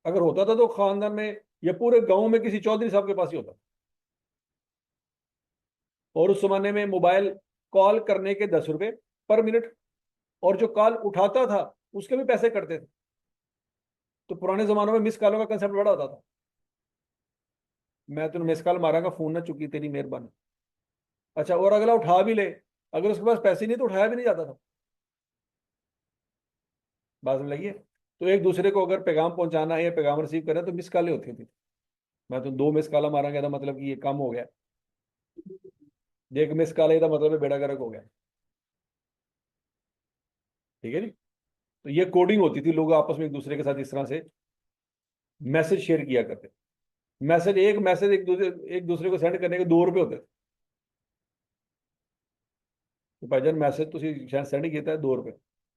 अगर होता था तो खानदान में या पूरे गांव में किसी चौधरी साहब के पास ही होता। और उस जमाने में मोबाइल कॉल करने के 10 रुपए पर मिनट, और जो कॉल उठाता था उसके भी पैसे कटते थे। तो पुराने जमानों में मिस कॉलों का कंसेप्ट बड़ा होता था, मैं तुम्हें मिस कॉल मारांगा, फोन ना चुकी तेरी मेहरबानी। अच्छा, और अगला उठा भी ले, अगर उसके पास पैसे नहीं तो उठाया भी नहीं जाता था। बात में लगी? तो एक दूसरे को अगर पैगाम पहुंचाना है या पैगाम रिसीव करना है तो मिस कॉलें होती थी। मैं तो 2 मिस कॉल मारांगा तो मतलब कि ये कम हो गया, एक मिस कॉल है तो मतलब बेड़ा गर्क हो गया। ठीक है जी। तो ये कोडिंग होती थी, लोग आपस में एक दूसरे के साथ इस तरह से मैसेज शेयर किया करते। एक मैसेज एक दूसरे को सेंड करने के 2 रुपए होते थे। तो भाईजान मैसेज तो शायद सेंड किया था 2 रुपए।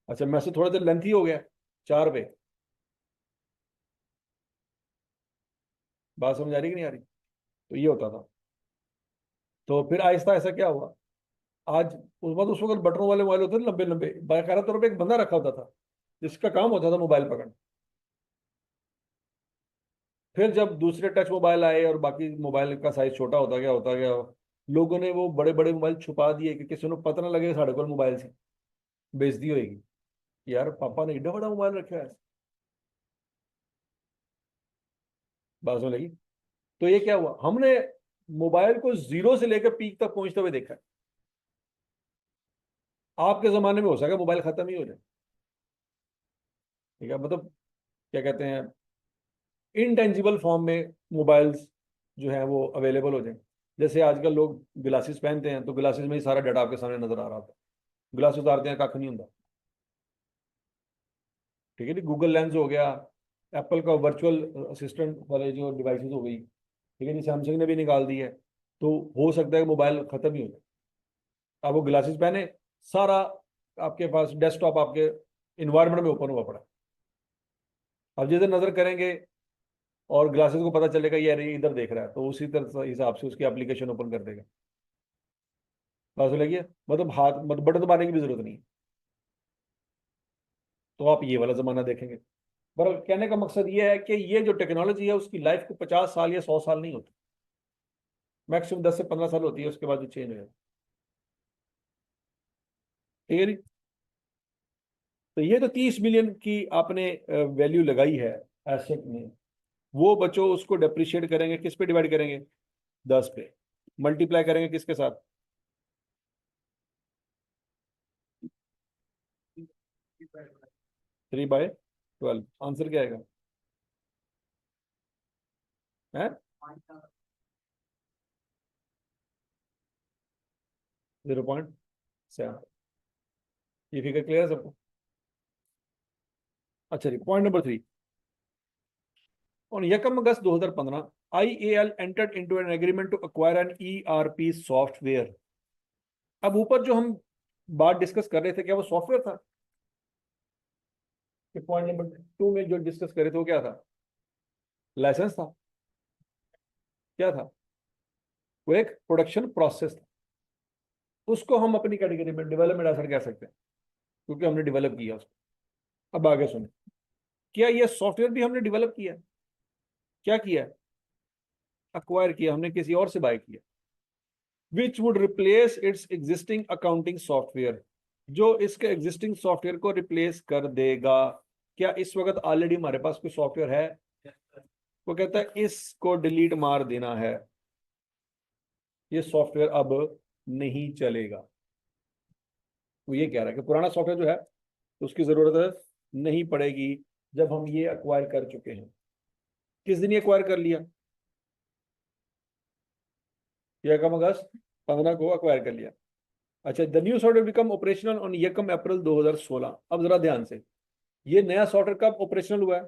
अच्छा, मैसेज थोड़ा सा लेंथी हो गया, 4 रुपए। बात समझ आ रही कि नहीं आ रही? तो ये होता था। तो फिर आहिस्ता ऐसा क्या हुआ, आज उस वक्त बटनों वाले मोबाइल होते थे लंबे लंबे, बाकायदा तौर पर एक बंदा रखा होता था जिसका काम होता था मोबाइल पकड़ना। फिर जब दूसरे टच मोबाइल आए और बाकी मोबाइल का साइज छोटा होता गया, लोगों ने वो बड़े बड़े मोबाइल छुपा दिए कि किसी को पता ना लगे साढ़े को मोबाइल से बेइज्जती होगी, यार पापा ने एड्डा बड़ा मोबाइल रखा है। बात में लगी? तो ये क्या हुआ, हमने मोबाइल को जीरो से लेकर पीक तक पहुंचते हुए देखा है। आपके जमाने में हो सका मोबाइल खत्म ही हो जाए। ठीक है, मतलब क्या कहते हैं, इनटेंजिबल फॉर्म में मोबाइल्स जो है वो अवेलेबल हो जाए। जैसे आजकल लोग ग्लासेस पहनते हैं तो ग्लासेस में ही सारा डाटा आपके सामने नजर आ रहा था, ग्लास उतारते हैं कख नहीं होता। ठीक है, गूगल लेंस हो गया, एप्पल का वर्चुअल असिस्टेंट वाले जो डिवाइसेस हो गई, ठीक है जी, सैमसंग ने भी निकाल दी है। तो हो सकता है मोबाइल खत्म ही हो जाए, आप वो ग्लासेस पहने, सारा आपके पास डेस्कटॉप आपके इन्वायरमेंट में ओपन हुआ पड़ा है। अब जिधर नजर करेंगे और ग्लासेस को पता चलेगा यार ये इधर देख रहा है, तो उसी तरह हिसाब से उसकी एप्लीकेशन ओपन कर देगा। बात लगी है? मतलब हाथ मतलब बटन दबाने की भी जरूरत नहीं है। तो आप ये वाला जमाना देखेंगे। पर कहने का मकसद ये है कि ये जो टेक्नोलॉजी है उसकी लाइफ को 50 साल या 100 साल नहीं होती, मैक्सिमम 10 से 15 साल होती है, उसके बाद चेंज हो जाता है। ठीक है जी। तो ये तो 30 मिलियन की आपने वैल्यू लगाई है एसेट में, वो बच्चों उसको डेप्रिशिएट करेंगे, किस पे डिवाइड करेंगे? 10 पे। मल्टीप्लाई करेंगे किसके साथ? 3/12। आंसर क्या आएगा? है 0.7। ये फिगर क्लियर है सबको? अच्छा जी, point number 3। On 1 August 2015, IAL entered into an agreement to acquire an ERP software। अब ऊपर जो हम बात डिस्कस कर रहे थे, क्या वो सॉफ्टवेयर था? कि पॉइंट नंबर 2 में जो डिस्कस कर रहे थे वो क्या था? लाइसेंस था? क्या था? वो एक प्रोडक्शन प्रोसेस था। उसको हम अपनी कैटेगरी में डेवलपमेंट एसेट कह सकते हैं, क्योंकि हमने डेवलप किया उसको। अब आगे सुने, क्या ये सॉफ्टवेयर भी हमने डेवलप किया? क्या किया? अक्वायर किया, हमने किसी और से बाय किया। Which would replace it's existing accounting software, जो इसके एग्जिस्टिंग सॉफ्टवेयर को रिप्लेस कर देगा। क्या इस वक्त ऑलरेडी हमारे पास कोई सॉफ्टवेयर है? वो कहता है इसको डिलीट मार देना है, ये सॉफ्टवेयर अब नहीं चलेगा। वो ये कह रहा है कि पुराना सॉफ्टवेयर जो है उसकी जरूरत नहीं पड़ेगी जब हम ये अक्वायर कर चुके हैं। किस दिन ये अक्वायर कर लिया? 1 अगस्त 2015 को अक्वायर कर लिया। अच्छा, the new software become operational on 1 अप्रैल 2016। अब जरा ध्यान से, ये नया सॉफ्टवेयर कब ऑपरेशनल हुआ है?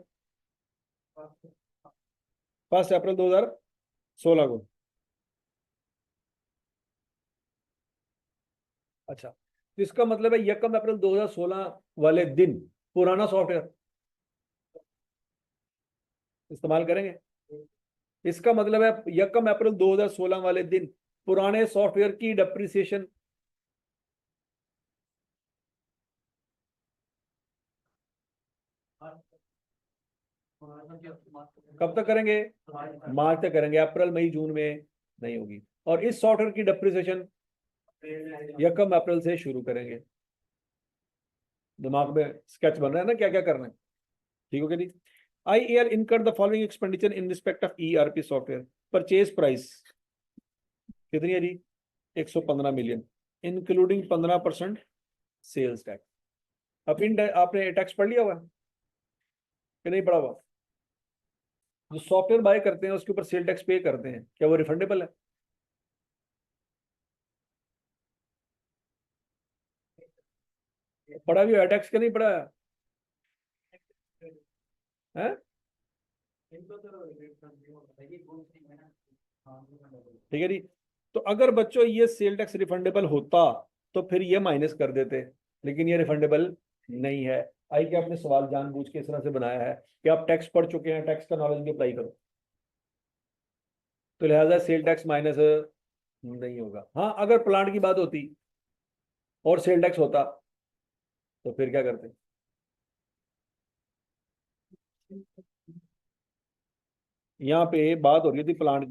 1 अप्रैल 2016 को। अच्छा, तो इसका मतलब है 1 अप्रैल 2016 वाले दिन पुराना सॉफ्टवेयर इस्तेमाल करेंगे। इसका मतलब है 1 अप्रैल 2016 वाले दिन पुराने सॉफ्टवेयर की डेप्रिसिएशन कब तक करेंगे? मार्च तक करेंगे, अप्रैल मई जून में नहीं होगी। और इस सॉफ्टवेयर की डेप्रिसिएशन 1 अप्रैल से शुरू करेंगे। दिमाग में स्केच बन रहा है ना क्या क्या करना है? ठीक हो गया जी। IAL incurred the following expenditure in respect of ERP software। Purchase price कितनी है जी? 115 मिलियन, इंक्लूडिंग 15% सेल्स टैक्स। अब इन आपने टैक्स पढ़ लिया हुआ कि नहीं पढ़ा हुआ? जो सॉफ्टवेयर बाय करते हैं उसके ऊपर सेल टैक्स पे करते हैं, क्या वो रिफंडेबल है? पढ़ा भी है टैक्स का? नहीं पढ़ा है? ठीक है जी। तो अगर बच्चों ये सेल टैक्स रिफंडेबल होता तो फिर ये माइनस कर देते, लेकिन ये रिफंडेबल नहीं है। आई के आपने सवाल जानबूझ के इस तरह से बनाया है कि आप टैक्स पढ़ चुके हैं, टैक्स का नॉलेज भी अप्लाई करो, तो लिहाजा सेल टैक्स माइनस नहीं होगा। हाँ, अगर प्लांट की बात होती और सेल टैक्स होता तो फिर क्या करते? यहाँ पे बात हो रही थी प्लांट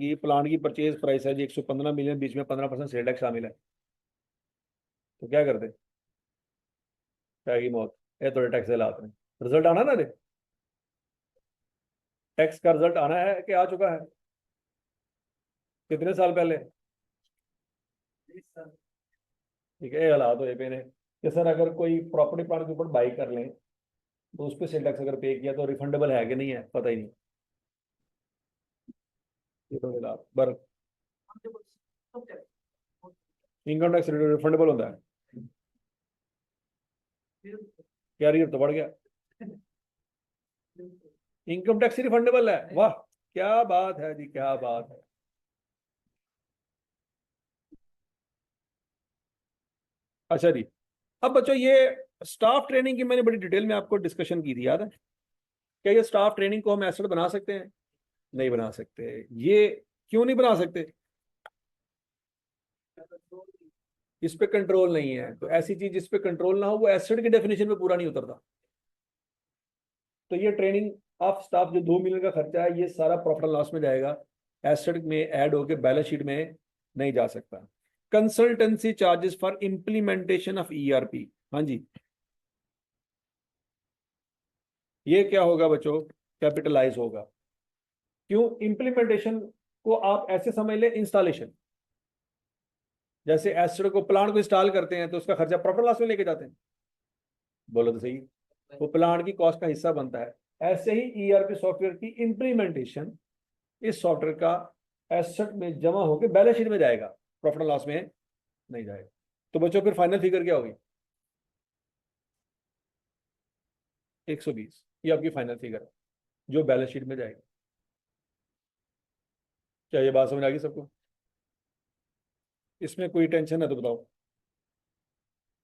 की परचेज प्राइस है जी 115 मिलियन, बीच में 15% सेल टैक्स शामिल है, तो क्या करते? क्या की मौत, ये थोड़े टैक्स लाते हैं। रिजल्ट आना ना रे, टैक्स का रिजल्ट आना है कि आ चुका है? कितने साल पहले? ठीक है, ये हालात हो पे ने कि सर अगर कोई प्रॉपर्टी प्लांट के ऊपर बाई कर लें तो उस पर सेल टैक्स अगर पे किया तो रिफंडेबल है कि नहीं है, पता ही नहीं। ये तो हालात बर इनकम टैक्स रिफंडेबल होता है? क्या रेट तो बढ़ गया, इनकम टैक्स रिफंडेबल है? वाह, क्या बात है जी, क्या बात है। अच्छा जी, अब बच्चों ये स्टाफ ट्रेनिंग की मैंने बड़ी डिटेल में आपको डिस्कशन की थी, याद है? क्या ये स्टाफ ट्रेनिंग को हम एसेट बना सकते हैं? नहीं बना सकते। ये क्यों नहीं बना सकते? इस पे कंट्रोल नहीं है, तो ऐसी चीज जिस पे कंट्रोल ना हो वो एसेट की डेफिनेशन में पूरा नहीं उतरता। तो ये ट्रेनिंग ऑफ स्टाफ जो 2 मिलियन का खर्चा है, ये सारा प्रॉफिट लॉस में जाएगा, एसेट में ऐड होकर बैलेंस शीट में नहीं जा सकता। Consultancy charges for implementation of ERP। हाँ जी, ये क्या होगा बच्चों? कैपिटलाइज होगा। क्यों? इंप्लीमेंटेशन को आप ऐसे समझ ले, इंस्टॉलेशन। जैसे एस्टेट को, प्लांट को इंस्टॉल करते हैं तो उसका खर्चा प्रॉफिट लॉस में लेके जाते हैं, बोलो तो सही। वो प्लांट की कॉस्ट का हिस्सा बनता है। ऐसे ही ERP सॉफ्टवेयर की इंप्लीमेंटेशन इस सॉफ्टवेयर का एसेट में जमा होकर बैलेंस शीट में जाएगा, प्रॉफिट लॉस में नहीं जाएगा। तो बच्चों फिर फाइनल फिगर क्या होगी? 120। ये आपकी फाइनल फिगर है जो बैलेंस शीट में जाएगी। क्या ये बात समझ आ गई सबको? इसमें कोई टेंशन है तो बताओ।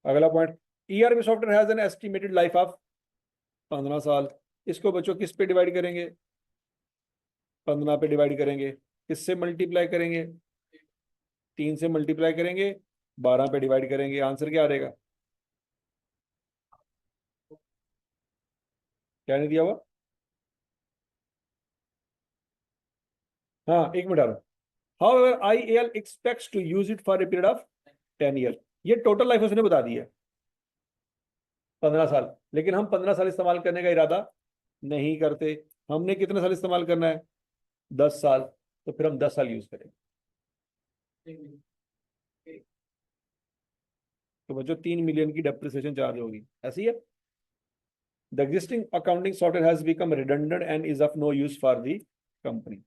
अगला point, ERP software has an estimated life of 15 साल। इसको बच्चों किस पे डिवाइड करेंगे? 15 पे डिवाइड करेंगे। किससे मल्टीप्लाई करेंगे? 3 से मल्टीप्लाई करेंगे, 12 पे डिवाइड करेंगे। आंसर क्या आ रहेगा? क्या नहीं दिया हुआ? हाँ, एक मिनट आ रहा। However, IAL expects to use it for a period of 10 years। ये टोटल लाइफ उसने बता दी है 15 साल, लेकिन हम 15 साल इस्तेमाल करने का इरादा नहीं करते। हमने कितने साल इस्तेमाल करना है? 10 साल। तो फिर हम 10 साल यूज करेंगे। तो बच्चों 3 मिलियन की डेप्रिसिएशन चार्ज होगी, ऐसी है। The existing accounting software has become redundant and is of no use for the company.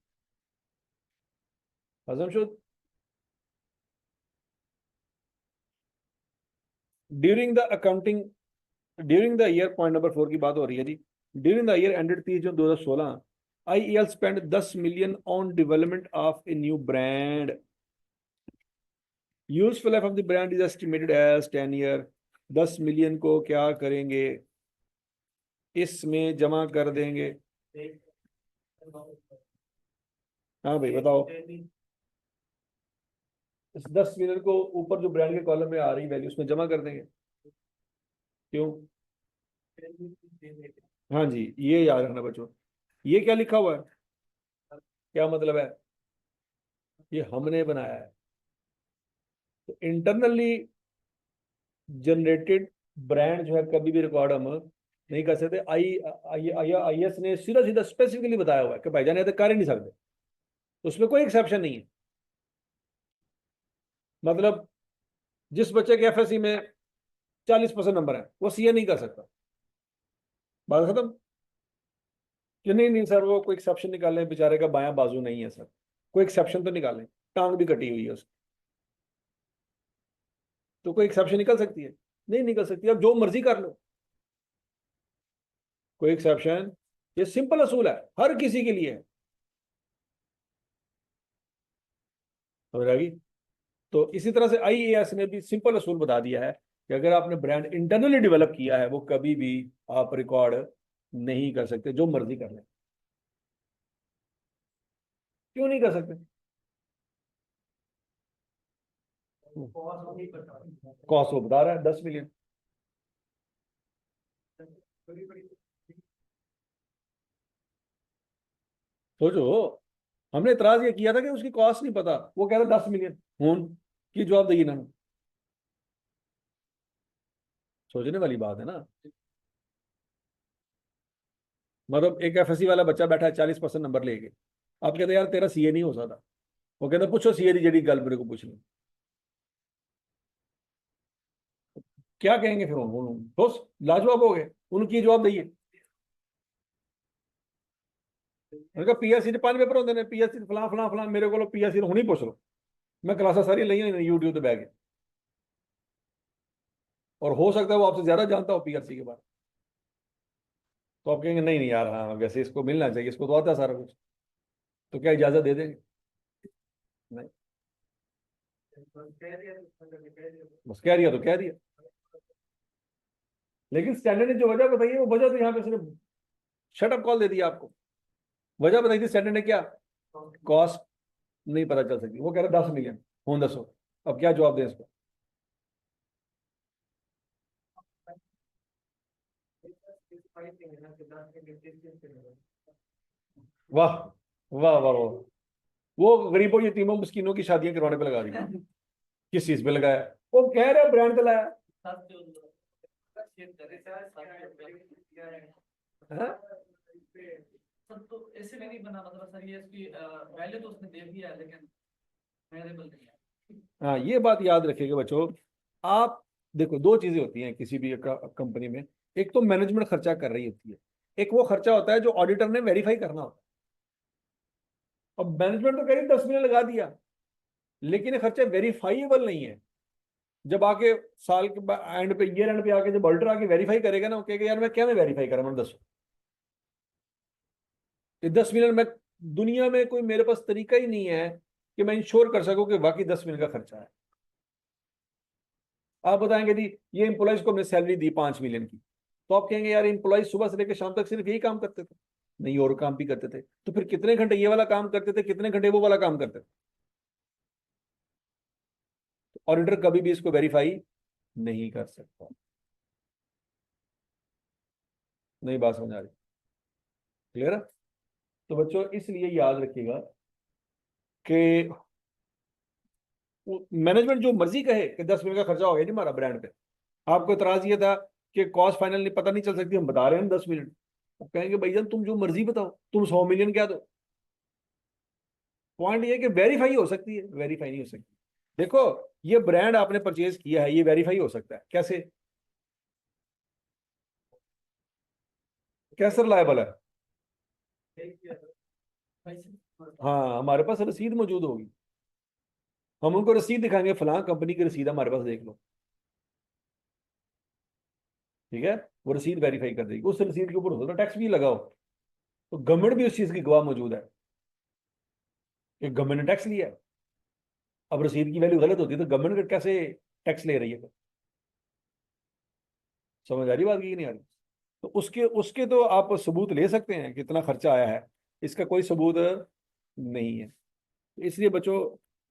असमशुद, during the accounting during the year, point number 4 की बात हो रही है जी। During the year ended 30 June 2016, IEL spend 10 million on development of a new brand. Useful life of the brand is estimated as 10 year. 10 million को क्या करेंगे? इसमें जमा कर देंगे। हाँ भाई बताओ। इस 10 मिलियन को ऊपर जो ब्रांड के कॉलम में आ रही वैल्यू उसमें जमा कर देंगे। क्यों? हाँ जी, ये याद रखना बच्चों। ये क्या लिखा हुआ है? क्या मतलब है? ये हमने बनाया है। तो इंटरनली जनरेटेड ब्रांड जो है कभी भी रिकॉर्ड हम नहीं कर सकते। IAS ने सीधा सीधा स्पेसिफिकली बताया हुआ है कि भाईजान ये तो कर ही नहीं सकते। उसमें कोई एक्सेप्शन नहीं है। मतलब जिस बच्चे के FSC में 40% नंबर है वो CA नहीं कर सकता। बात खत्म। कि नहीं नहीं सर, वो कोई एक्सेप्शन निकालें, बेचारे का बायां बाजू नहीं है सर, कोई एक्सेप्शन तो निकालें, टांग भी कटी हुई है उसकी। तो कोई एक्सेप्शन निकल सकती है? नहीं निकल सकती। अब जो मर्जी कर लो, कोई एक्सेप्शन। ये सिंपल असूल है, हर किसी के लिए है। समझ आ गई? तो इसी तरह से IAS ने भी सिंपल असूल बता दिया है कि अगर आपने ब्रांड इंटरनली डेवलप किया है वो कभी भी आप रिकॉर्ड नहीं कर सकते, जो मर्जी कर लें। क्यों नहीं कर सकते? कॉस्ट वो बता रहा है 10 मिलियन। सोचो, हमने इतराज ये किया था कि उसकी कॉस्ट नहीं पता, वो कह रहा 10 मिलियन। हूं की जवाब देगी ना? सोचने वाली बात है ना। मतलब एक FSC वाला बच्चा बैठा है 40% नंबर लेके, आप कहते यार तेरा CA नहीं हो सकता। वो कहता पूछो CA की जड़ी गल मेरे को पूछ लो। क्या कहेंगे फिर तो लाजवाब हो गए, उनकी जवाब दिए। उनका PSC 5 पेपर होंगे ने, PSC फलां फलां फलां, मेरे को PSC हुणी पूछ लो। मैं क्लासा सारी ली YouTube पे बैठ के। और हो सकता है वो आपसे ज्यादा जानता हो PSC के बारे में। तो आप कहेंगे नहीं नहीं यार, हाँ वैसे इसको मिलना चाहिए, इसको तो आता है सारा कुछ। तो क्या इजाजत दे देंगे? नहीं। बस कह दिया तो कह दिया। लेकिन स्टैंडर्ड ने जो वजह बताई है वो वजह तो यहाँ पे उसने शट अप कॉल दे दिया आपको। वजह बताई थी स्टैंडर्ड ने क्या? कॉस्ट नहीं पता चल सकती। वो कह रहा 10 मिलियन। हूं दसो, अब क्या जवाब दें इसको? वाह वाह वाह वाह। वो गरीबों यतीमों मिस्किनों की शादियां करवाने पे लगा दी। किस चीज पे लगाया? वो कह रहे ब्रांड पे लाया। हाँ? सर तो ऐसे में नहीं बना, मतलब सर ये इसकी वैल्यू तो उसने दे दिया है लेकिन वेरिएबल नहीं है। हाँ, ये बात याद रखिएगा बच्चों। आप देखो, दो चीजें होती हैं किसी भी कंपनी में। एक तो मैनेजमेंट खर्चा कर रही होती है, एक वो खर्चा होता है जो ऑडिटर ने वेरीफाई करना होता है। अब मैनेजमेंट तो कह रही 10 मिलियन लगा दिया, लेकिन ये खर्चा वेरीफाइबल नहीं है। जब आके साल के एंड पे, ईयर एंड पे आके जब ऑडिटर आके वेरीफाई करेगा ना, वो कहेगा यार मैं क्या मैं वेरीफाई करा, मैंने 10 मिनट में, दुनिया में कोई मेरे पास तरीका ही नहीं है कि मैं इंश्योर कर सकूं कि वाकई 10 मिनट का खर्चा है। आप बताएंगे जी ये एम्प्लॉयज को हमने सैलरी दी 5 मिलियन की, तो आप कहेंगे यार एम्प्लॉयज सुबह से लेकर शाम तक सिर्फ यही काम करते थे? नहीं, और काम भी करते थे। तो फिर कितने घंटे ये वाला काम करते थे, कितने घंटे वो वाला काम करते थे? ऑडिटर कभी भी इसको वेरीफाई नहीं कर सकता। नहीं बात समझ आ रही? क्लियर है? तो बच्चों इसलिए याद रखिएगा कि मैनेजमेंट जो मर्जी कहे कि 10 मिनट का खर्चा हो गया जी हमारा ब्रांड पे, आपको इतराज ये था कि कॉस्ट फाइनल नहीं पता नहीं चल सकती, हम बता रहे हैं 10 मिनट। वो कहेंगे भाईजान तुम जो मर्जी बताओ, तुम 100 मिलियन क्या दो। पॉइंट ये कि वेरीफाई हो सकती है, वेरीफाई नहीं हो सकती। देखो ये ब्रांड आपने परचेज किया है, ये वेरीफाई हो सकता है कैसे? कैसे रिलायबल है? हाँ, हमारे पास रसीद मौजूद होगी, हम उनको रसीद दिखाएंगे, फलां कंपनी की रसीद हमारे पास देख लो, ठीक है? वो रसीद वेरीफाई कर देगी, उस रसीद के ऊपर हो सकता है टैक्स भी लगाओ, तो गवर्नमेंट भी उस चीज की गवाह मौजूद है कि गवर्नमेंट ने टैक्स लिया है। अब रसीद की वैल्यू गलत होती है तो गवर्नमेंट कैसे टैक्स ले रही है? समझ आ रही बात की नहीं आ रही? तो उसके उसके तो आप सबूत ले सकते हैं कितना खर्चा आया है, इसका कोई सबूत नहीं है। इसलिए बच्चों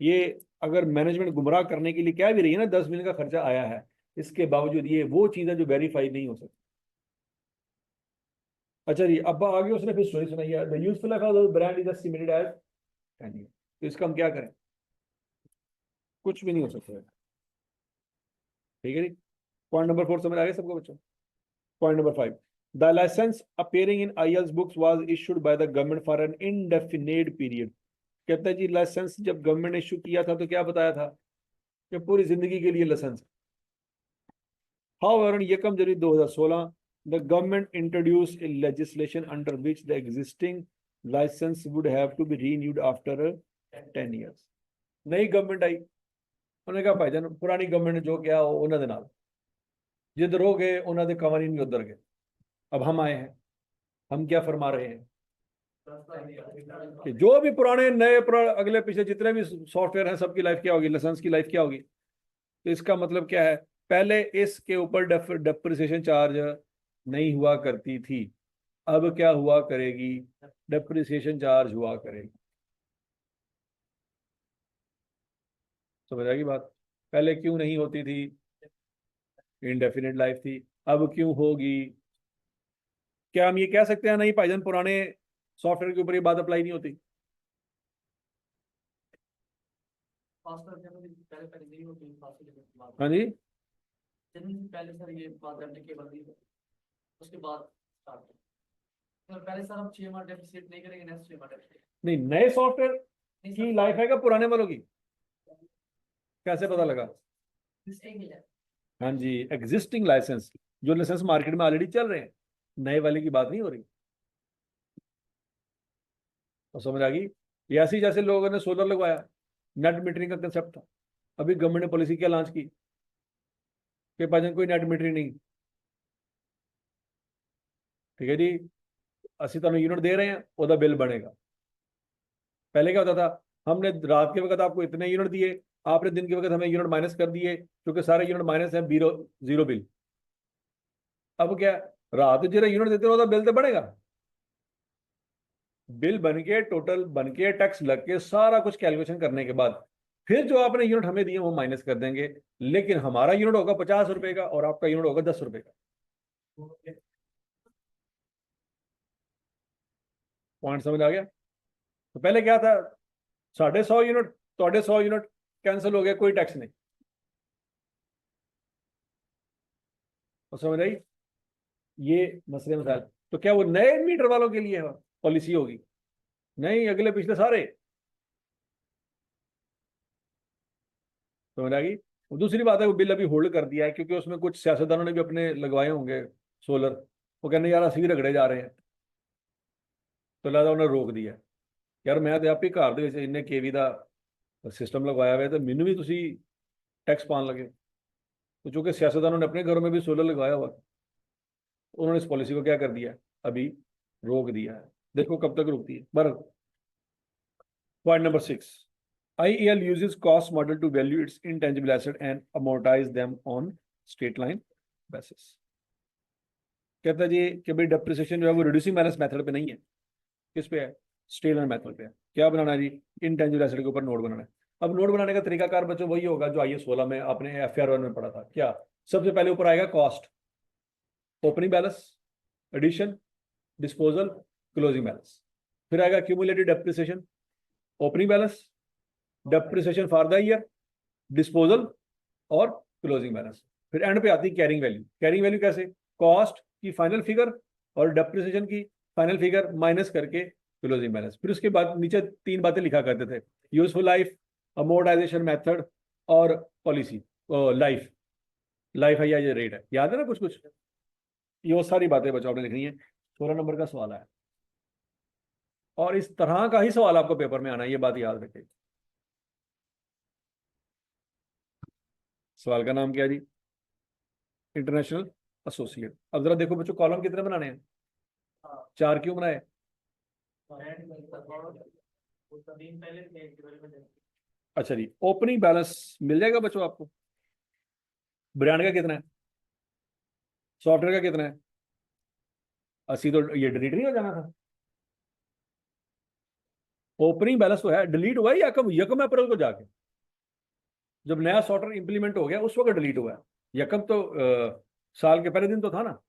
ये अगर मैनेजमेंट गुमराह करने के लिए क्या भी रही है ना, 10 मिनट का खर्चा आया है, इसके बावजूद ये वो चीजें जो वेरीफाई नहीं हो सकती। अच्छा जी, अब आगे उसने फिर स्टोरी सुनाई है, the useful life of the brand is estimated as 10 years। तो इसका हम क्या करें? कुछ भी नहीं हो सकता है। ठीक है जी। पॉइंट नंबर 4 समझ आ गया सबको बच्चों? Point number 5, the license appearing in ILTS books was issued by the government for an indefinite period. कहता है जी लाइसेंस जब गवर्नमेंट ने इशू किया था तो क्या बताया था कि पूरी जिंदगी के लिए licence. However, on 1 January 2016, the government introduced a legislation under which the existing license would have to be renewed after 10 years। नई गवर्नमेंट आई, उन्होंने कहा भाईजान पुरानी गवर्नमेंट ने जो किया उन्होंने नाल जिधर हो गए उन्होंने कानून भी उधर गए, अब हम आए हैं, हम क्या फरमा रहे हैं कि जो भी पुराने नए अगले पिछले जितने भी सॉफ्टवेयर हैं सबकी लाइफ क्या होगी, लाइसेंस की लाइफ क्या होगी? तो इसका मतलब क्या है? पहले इसके ऊपर डेप्रिसिएशन चार्ज नहीं हुआ करती थी, अब क्या हुआ करेगी? डेप्रिसिएशन चार्ज हुआ करेगी। समझ आएगी बात? पहले क्यों नहीं होती थी? इनडेफिनेट लाइफ थी, अब क्यों होगी? क्या हम ये कह सकते हैं नहीं भाईजान पुराने सॉफ्टवेयर के ऊपर ये बात अप्लाई नहीं होती? पहले पहले नहीं होती, हाँ जी। पहले सर ये बात एप्लीकेबल नहीं है, उसके बाद स्टार्ट। तो पहले सर हम 6 माह डेफिसिट नहीं करेंगे, नेक्स्ट 6 माह डेफिसिट नहीं, नए सॉफ्टवेयर नहीं की सर, लाइफ है क्या पुराने वालों की? कैसे पता लगा? एक ही है। हाँ जी, एग्जिस्टिंग लाइसेंस, जो लाइसेंस मार्केट में ऑलरेडी चल रहे हैं, नए वाले की बात नहीं हो रही। तो समझ आ गई? ये ऐसे ही जैसे लोगों ने सोलर लगवाया, नेट मीटरिंग का कंसेप्ट था, अभी गवर्नमेंट ने पॉलिसी क्या लॉन्च की कि भाईजान कोई नेट मीटरिंग नहीं, ठीक है जी, असि तुम यूनिट दे रहे हैं ਉਹਦਾ बिल बनेगा। पहले क्या होता था, हमने रात के वक्त आपको इतने यूनिट दिए, आपने दिन के वक्त हमें यूनिट माइनस कर दिए, क्योंकि सारे यूनिट माइनस है, जीरो जीरो बिल। अब क्या, रात जो यूनिट देते हो बिल तो बनेगा, बिल बन के टोटल बन के टैक्स लग के सारा कुछ कैलकुलेशन करने के बाद फिर जो आपने यूनिट हमें दिए वो माइनस कर देंगे, लेकिन हमारा यूनिट होगा 50 रुपए का और आपका यूनिट होगा 10 रुपए का। पॉइंट समझ आ गया? तो पहले क्या था, 150 यूनिट, थोड़े 100 यूनिट कैंसिल हो गया, कोई टैक्स नहीं। तो समझ आई ये मसले मसाइल? तो क्या वो नए मीटर वालों के लिए पॉलिसी होगी? नहीं, अगले पिछले सारे। समझ आ गई? दूसरी बात है वो बिल अभी होल्ड कर दिया है क्योंकि उसमें कुछ सियासतदानों ने भी अपने लगवाए होंगे सोलर, वो कहने यार असं भी रगड़े जा रहे हैं, तो लिहाजा उन्होंने रोक दिया। यार मैं तो आप ही घर इन्ने केवी का सिस्टम लगवाया हुआ है तो मैनू भी तुसी टैक्स पान लगे। तो चूंकि सियासतदानों ने अपने घरों में भी सोलर लगाया हुआ, उन्होंने इस पॉलिसी को क्या कर दिया, अभी रोक दिया है। देखो कब तक रुकती है। बरं, point number 6, IEL uses cost model to value its intangible asset and amortize them on straight line basis। कहता है जी कि भाई डेप्रिसिएशन जो है वो रिड्यूसिंग बैलेंस मेथड पे नहीं है, किस पे है, स्ट्रेट लाइन मेथड पे है। क्या बनाना है जी, इंटेंजिबल एसेट के ऊपर नोट बनाना है। अब नोट बनाने का तरीकाकार बच्चों वही होगा जो IAS 16 में आपने FR 1 में पढ़ा था। क्या, सबसे पहले ऊपर आएगा cost, opening balance, addition, disposal, closing balance. फिर आएगा cumulated depreciation, opening balance, depreciation for the year, disposal और क्लोजिंग बैलेंस। फिर एंड पे आती है कैरिंग वैल्यू। कैरिंग वैल्यू कैसे, कॉस्ट की फाइनल फिगर और डेप्रिसिएशन की फाइनल फिगर माइनस करके क्लोजिंग बैलेंस। फिर उसके बाद नीचे 3 बातें लिखा करते थे, यूजफुल लाइफ, अमोर्टाइजेशन मेथड और पॉलिसी लाइफ। लाइफ है या ये रेट है, याद है ना कुछ कुछ, ये वो सारी बातें बच्चों आपने लिखनी है। 16 नंबर का सवाल है और इस तरह का ही सवाल आपको पेपर में आना है, ये बात याद रखिए। सवाल का नाम क्या है जी, इंटरनेशनल एसोसिएट। अब जरा देखो बच्चों, कॉलम कितने बनाने हैं, 4 क्यों बनाए, अच्छा जी। ओपनिंग बैलेंस मिल जाएगा बच्चों आपको, ब्रांड का कितना है, सॉफ्टवेयर का कितना है, 80, तो ये डिलीट नहीं हो जाना था। ओपनिंग बैलेंस तो है, डिलीट हुआ है यकम अप्रैल को जाके, जब नया सॉफ्टवेयर इंप्लीमेंट हो गया उस वक्त डिलीट हुआ है। यकम तो साल के पहले दिन तो था ना।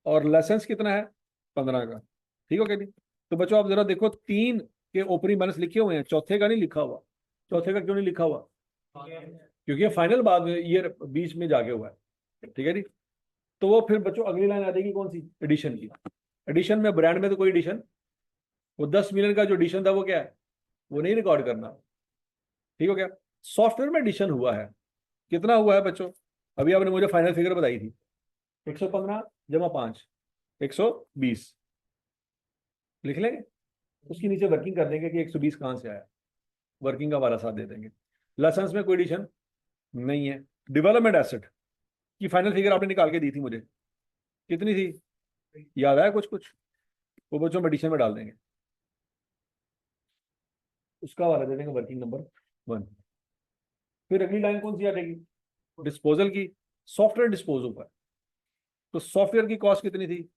और लाइसेंस कितना है, 15 का, ठीक हो गया जी। तो बच्चों आप जरा देखो, 3 के ओपनिंग बैलेंस लिखे हुए हैं, चौथे का नहीं लिखा हुआ। चौथे का क्यों नहीं लिखा हुआ, क्योंकि ये फाइनल बाद में ईयर बीच में जाके हुआ है, ठीक है जी। तो वो फिर बच्चों अगली लाइन आ जाएगी कौन सी, एडिशन की। एडिशन में ब्रांड में तो कोई एडिशन, वो 10 मिलियन का जो एडिशन था वो क्या है, वो नहीं रिकॉर्ड करना, ठीक हो गया। सॉफ्टवेयर में एडिशन हुआ है, कितना हुआ है बच्चों, अभी आपने मुझे फाइनल फिगर बताई थी, 115 जमा 5, 120 लिख लेंगे। उसके नीचे वर्किंग कर देंगे कि 120 कहां से आया, वर्किंग का वाला साथ दे देंगे। लाइसेंस में कोई एडिशन नहीं है। डेवलपमेंट एसेट की फाइनल फिगर आपने निकाल के दी थी मुझे, कितनी थी, याद आया कुछ कुछ, वो बच्चों में एडिशन में डाल देंगे, उसका वाला दे देंगे वर्किंग नंबर 1। फिर अगली लाइन कौन सी आ जाएगी, डिस्पोजल की। सॉफ्टवेयर डिस्पोज हुआ है, तो सॉफ्टवेयर की कॉस्ट कितनी थी,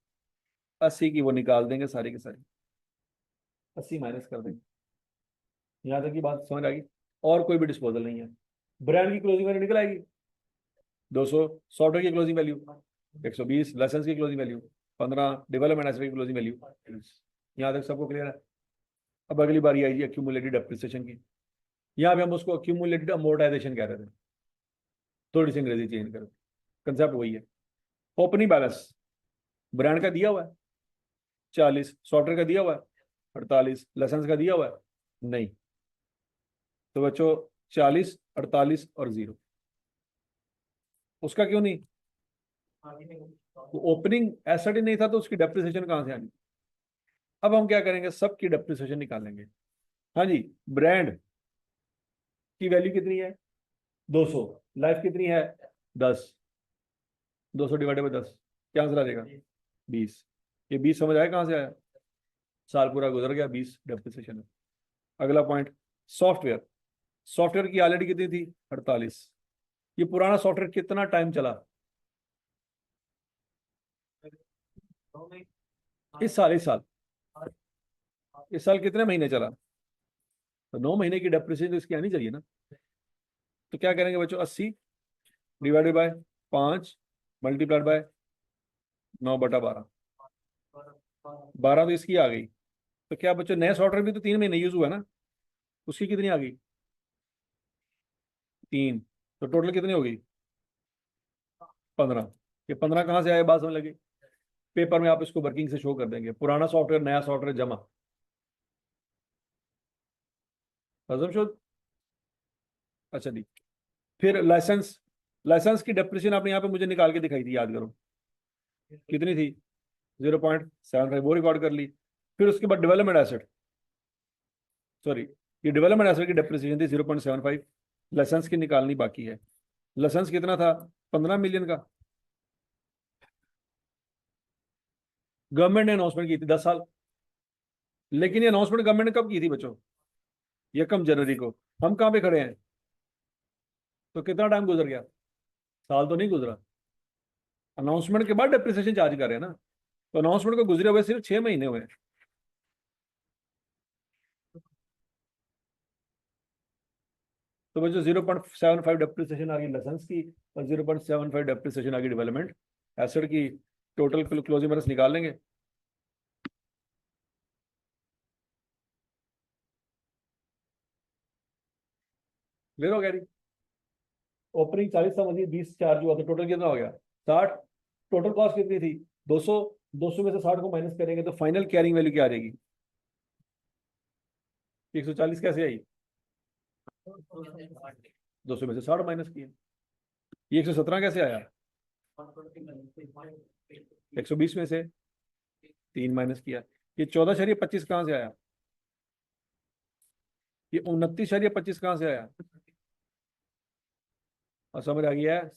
80 की, वो निकाल देंगे सारी की सारी, 80 माइनस कर देंगे। यहाँ तक की बात समझ आ गई। और कोई भी डिस्पोजल नहीं है। ब्रांड की क्लोजिंग वैल्यू निकल आएगी 200, सॉफ्टवेयर की क्लोजिंग वैल्यू 120, लाइसेंस की क्लोजिंग वैल्यू 15, डेवलपमेंट एसेट की क्लोजिंग वैल्यू 30। यहाँ तक सबको क्लियर है। अब अगली बारी आई एक्यूमुलेटेड डेप्रिसिएशन की। यहाँ पे हम उसको एक्यूमुलेटेड अमोर्टाइजेशन कह रहे थे, थोड़ी सी अंग्रेजी चेंज करो, कंसेप्ट वही है। ओपनिंग बैलेंस, ब्रांड का दिया हुआ है 40, सॉफ्टवेयर का दिया हुआ है 48, लाइसेंस का दिया हुआ है नहीं, तो बच्चों 40, 48 और 0, उसका क्यों नहीं, तो ओपनिंग एसेट ही नहीं था तो उसकी डेप्रिसिएशन कहां से आनी। अब हम क्या करेंगे, सबकी डेप्रिसिएशन निकालेंगे। हाँ जी, ब्रांड की वैल्यू कितनी है 200, लाइफ कितनी है 10, 200 डिवाइडेड बाई 10, क्या आंसर आ जाएगा 20। ये 20 समझ आया कहां से आया, साल पूरा गुजर गया, 20 डेप्रिसिएशन है। अगला पॉइंट, सॉफ्टवेयर। सॉफ्टवेयर की ऑलरेडी कितनी थी 48, ये पुराना सॉफ्टवेयर कितना टाइम चला, इस साल कितने महीने चला, तो 9 महीने की डेप्रिसिएशन तो इसकी आनी चाहिए ना। तो क्या करेंगे बच्चों, 80 डिवाइडेड बाय 5 मल्टीप्लाइड बाय 9/12, 12 तो इसकी आ गई। तो क्या बच्चों, नया सॉफ्टवेयर भी तो 3 महीने यूज हुआ ना, उसकी कितनी आ गई 3, तो टोटल कितनी होगी 15। ये 15 कहाँ से आए, बात समझ लगी। पेपर में आप इसको वर्किंग से शो कर देंगे, पुराना सॉफ्टवेयर नया सॉफ्टवेयर जमा, असम्पशन। अच्छा जी। फिर लाइसेंस, लाइसेंस की डेप्रिसिएशन आपने यहाँ पे मुझे निकाल के दिखाई थी, याद करो कितनी थी 0.75, वो रिकॉर्ड कर ली। फिर उसके बाद डेवलपमेंट एसेट, सॉरी, ये डेवलपमेंट एसेट की डेप्रिसिएशन थी 0.75, लाइसेंस की निकालनी बाकी है। लाइसेंस कितना था? 15 मिलियन का। गवर्नमेंट ने अनाउंसमेंट की थी 10 साल। लेकिन ये अनाउंसमेंट गवर्नमेंट ने कब की थी बच्चों? 1 जनवरी को। हम कहाँ पे खड़े हैं? तो कितना टाइम गुजर गया? साल तो नहीं गुजरा। अनाउंसमेंट के बाद डेप्रिसिएशन चार्ज कर रहे हैं ना। तो अनाउंसमेंट को गुजरे हुए सिर्फ 6 महीने हुए हैं। तो बच्चों 0.75 डेप्रिसिएशन आ गई लाइसेंस की, और 0.75 डेप्रिसिएशन आ गई डेवलपमेंट एसेट की। टोटल क्लोजिंग बैलेंस निकाल लेंगे। क्लियर हो गया जी? ओपनिंग 40 था, मजीद 20 चार्ज हुआ, तो टोटल कितना हो गया? 60। टोटल कॉस्ट कितनी थी? 200। 200 में से 60 को माइनस करेंगे तो फाइनल कैरिंग वैल्यू क्या आ जाएगी? 140 कैसे आई? 200 में से 60 माइनस किया। ये 117 कैसे आया? 120 में से 3 माइनस किया। ये 14.25 कहाँ से आया? ये 29.25 कहाँ से आया? और समझ आ गया है?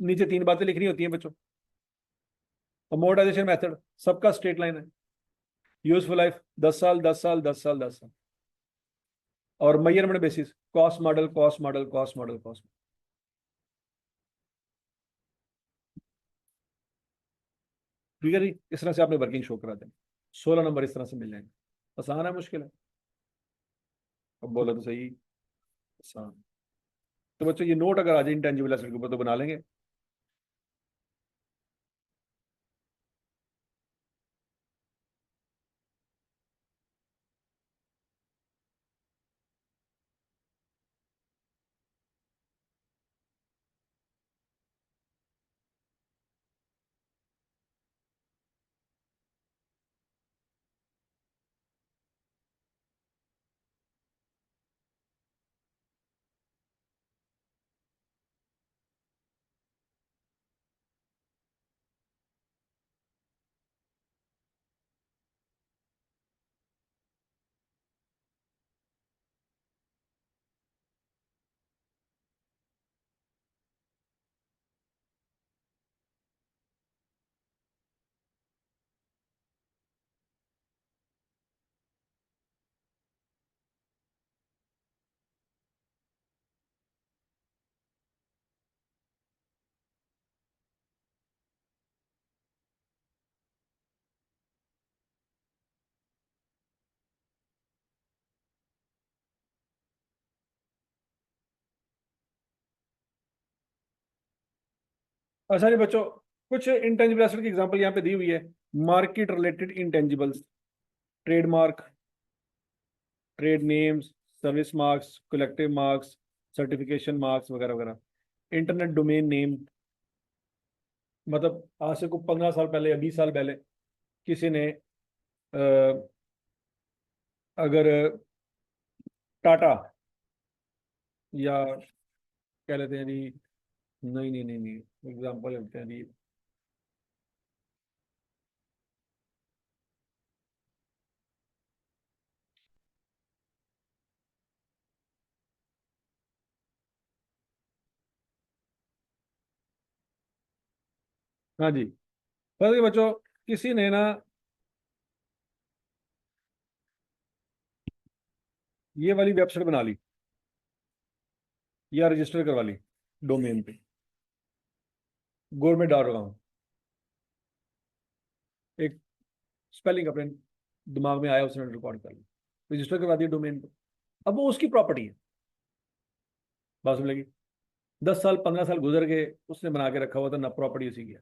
नीचे 3 बातें लिखनी होती हैं बच्चों। अमोर्टाइजेशन मेथड सबका स्ट्रेट लाइन है। यूजफुल लाइफ 10 साल 10 साल 10 साल 10 साल। और measurement basis cost model cost model cost model cost. ठीक है जी? इस तरह से आपने वर्किंग शो करा दें। 16 नंबर इस तरह से मिल जाएंगे। आसान है मुश्किल है? अब बोलो तो सही। आसान। तो बच्चों ये नोट अगर आ जाए इंटेंजिबल एसेट के ऊपर तो बना लेंगे। अच्छा जी बच्चों, कुछ इंटेंजिबल एसेट की एग्जांपल यहाँ पे दी हुई है। Market related intangibles, trademark, trade names, service marks, collective marks, certification marks वगैरह वगैरह। इंटरनेट डोमेन नेम, मतलब आज से को 15 साल पहले या 20 साल पहले किसी ने अगर टाटा या कह लेते हैं जी, नहीं नहीं नहीं नहीं एग्जाम्पल लेते हैं जी। हाँ जी। बस ये बच्चों, किसी ने ना ये वाली वेबसाइट बना ली या रजिस्टर करवा ली डोमेन पे, government.com। एक स्पेलिंग अपने दिमाग में आया, उसने रिकॉर्ड कर लिया, रजिस्टर करवा दिया डोमेन पे। अब वो उसकी प्रॉपर्टी है। बात समझ लगी? 10 साल 15 साल गुजर गए, उसने बना के रखा हुआ था ना, प्रॉपर्टी उसी की है।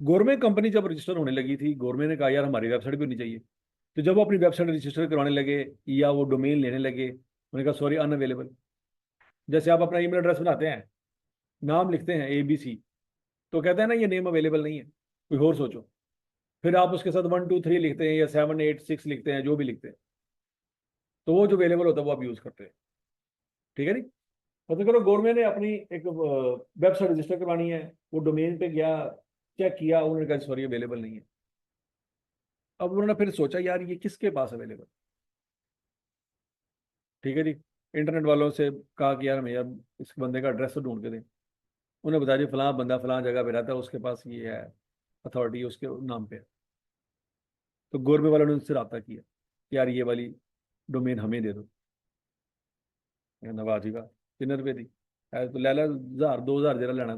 गवर्नमेंट कंपनी जब रजिस्टर होने लगी थी, गवर्नमेंट ने कहा यार हमारी वेबसाइट भी होनी चाहिए। तो जब वो अपनी वेबसाइट रजिस्टर करवाने लगे या वो डोमेन लेने लगे, उन्होंने कहा सॉरी अनअवेलेबल। जैसे आप अपना ईमेल एड्रेस बनाते हैं, नाम लिखते हैं ABC, तो कहते हैं ना ये नेम अवेलेबल नहीं है, कोई और सोचो। फिर आप उसके साथ 1 2 3 लिखते हैं या 7 8 6 लिखते हैं, जो भी लिखते हैं, तो वो जो अवेलेबल होता है वो आप यूज करते हैं। ठीक है नहीं? मतलब करो गवर्नमेंट ने अपनी एक वेबसाइट रजिस्टर करवानी है, वो डोमेन पे गया, चेक किया, उन्होंने कहा सॉरी अवेलेबल नहीं है। अब उन्होंने फिर सोचा यार ये किसके पास अवेलेबल। ठीक है जी? इंटरनेट वालों से कहा कि यार भैया इस बंदे का एड्रेस तो ढूंढ के दें। उन्हें बता दिया फलां बंदा फलां जगह पे रहता है, उसके पास ये है, अथॉरिटी उसके नाम पे है। तो गवर्नमेंट वालों ने उससे रब्ता किया कि यार ये वाली डोमेन हमें दे दो। मैंने कहा, वाह जी वाह, कितने रुपए दी? तो ले ला 1000 2000 जरा लेना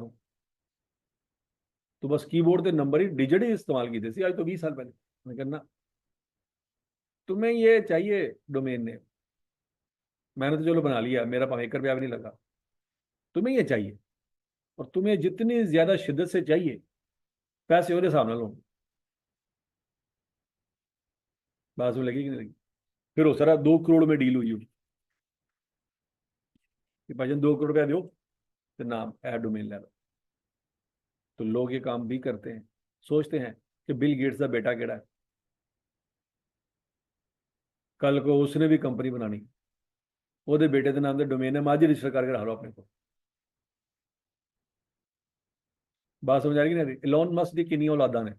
तो बस कीबोर्ड के नंबर ही डिजिट ही इस्तेमाल की थी आज तो 20 साल पहले। मैं कहना तुम्हें ये चाहिए डोमेन नेम, मैंने तो चलो बना लिया, मेरा 1 रुपया भी नहीं लगा। तुम्हें ये चाहिए, और तुम्हें जितनी ज्यादा शिद्दत से चाहिए, पैसे और सामने लो। बात में लगी कि नहीं लगी? फिर हो सारा 2 करोड़ में डील हुई कि भाईजान 2 करोड़ रुपया दो तो नाम है डोमेन ले लो। तो लोग ये काम भी करते हैं, सोचते हैं कि बिल गेट्स का बेटा केड़ा है, कल को उसने भी कंपनी बनानी, ਉਹਦੇ बेटे के नाम से डोमेन है, आज ही रजिस्टर करके रख लो अपने को। बात समझ आ रही कि नहीं? इलॉन मस्क की किन्नी औलादा ने,